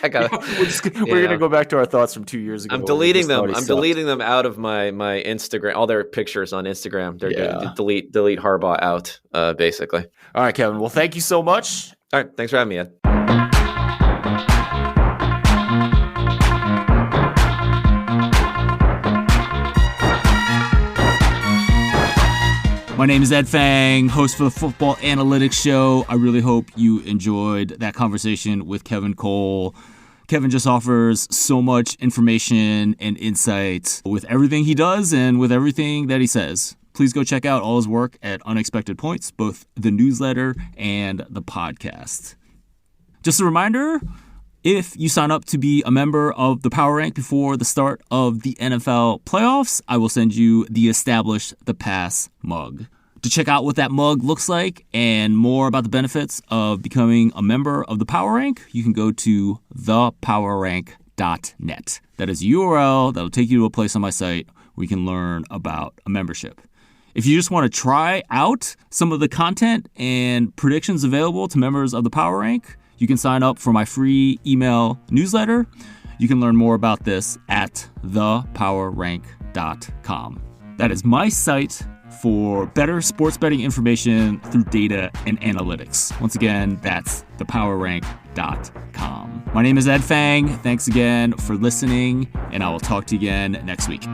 Speaker 1: We're
Speaker 3: gonna go back to our thoughts from 2 years ago.
Speaker 1: I'm deleting them. I'm deleting them out of my Instagram. All their pictures on Instagram. They're going to delete Harbaugh out, basically.
Speaker 3: All right, Kevin. Well, thank you so much.
Speaker 1: All right, thanks for having me, Ed.
Speaker 2: My name is Ed Fang, host for the Football Analytics Show. I really hope you enjoyed that conversation with Kevin Cole. Kevin just offers so much information and insight with everything he does and with everything that he says. Please go check out all his work at Unexpected Points, both the newsletter and the podcast. Just a reminder, if you sign up to be a member of the Power Rank before the start of the NFL playoffs, I will send you the Establish the Pass mug. To check out what that mug looks like and more about the benefits of becoming a member of the Power Rank, you can go to thepowerrank.net. That is a URL that will take you to a place on my site where you can learn about a membership. If you just want to try out some of the content and predictions available to members of the Power Rank, you can sign up for my free email newsletter. You can learn more about this at thepowerrank.com. That is my site for better sports betting information through data and analytics. Once again, that's thepowerrank.com. My name is Ed Fang. Thanks again for listening, and I will talk to you again next week.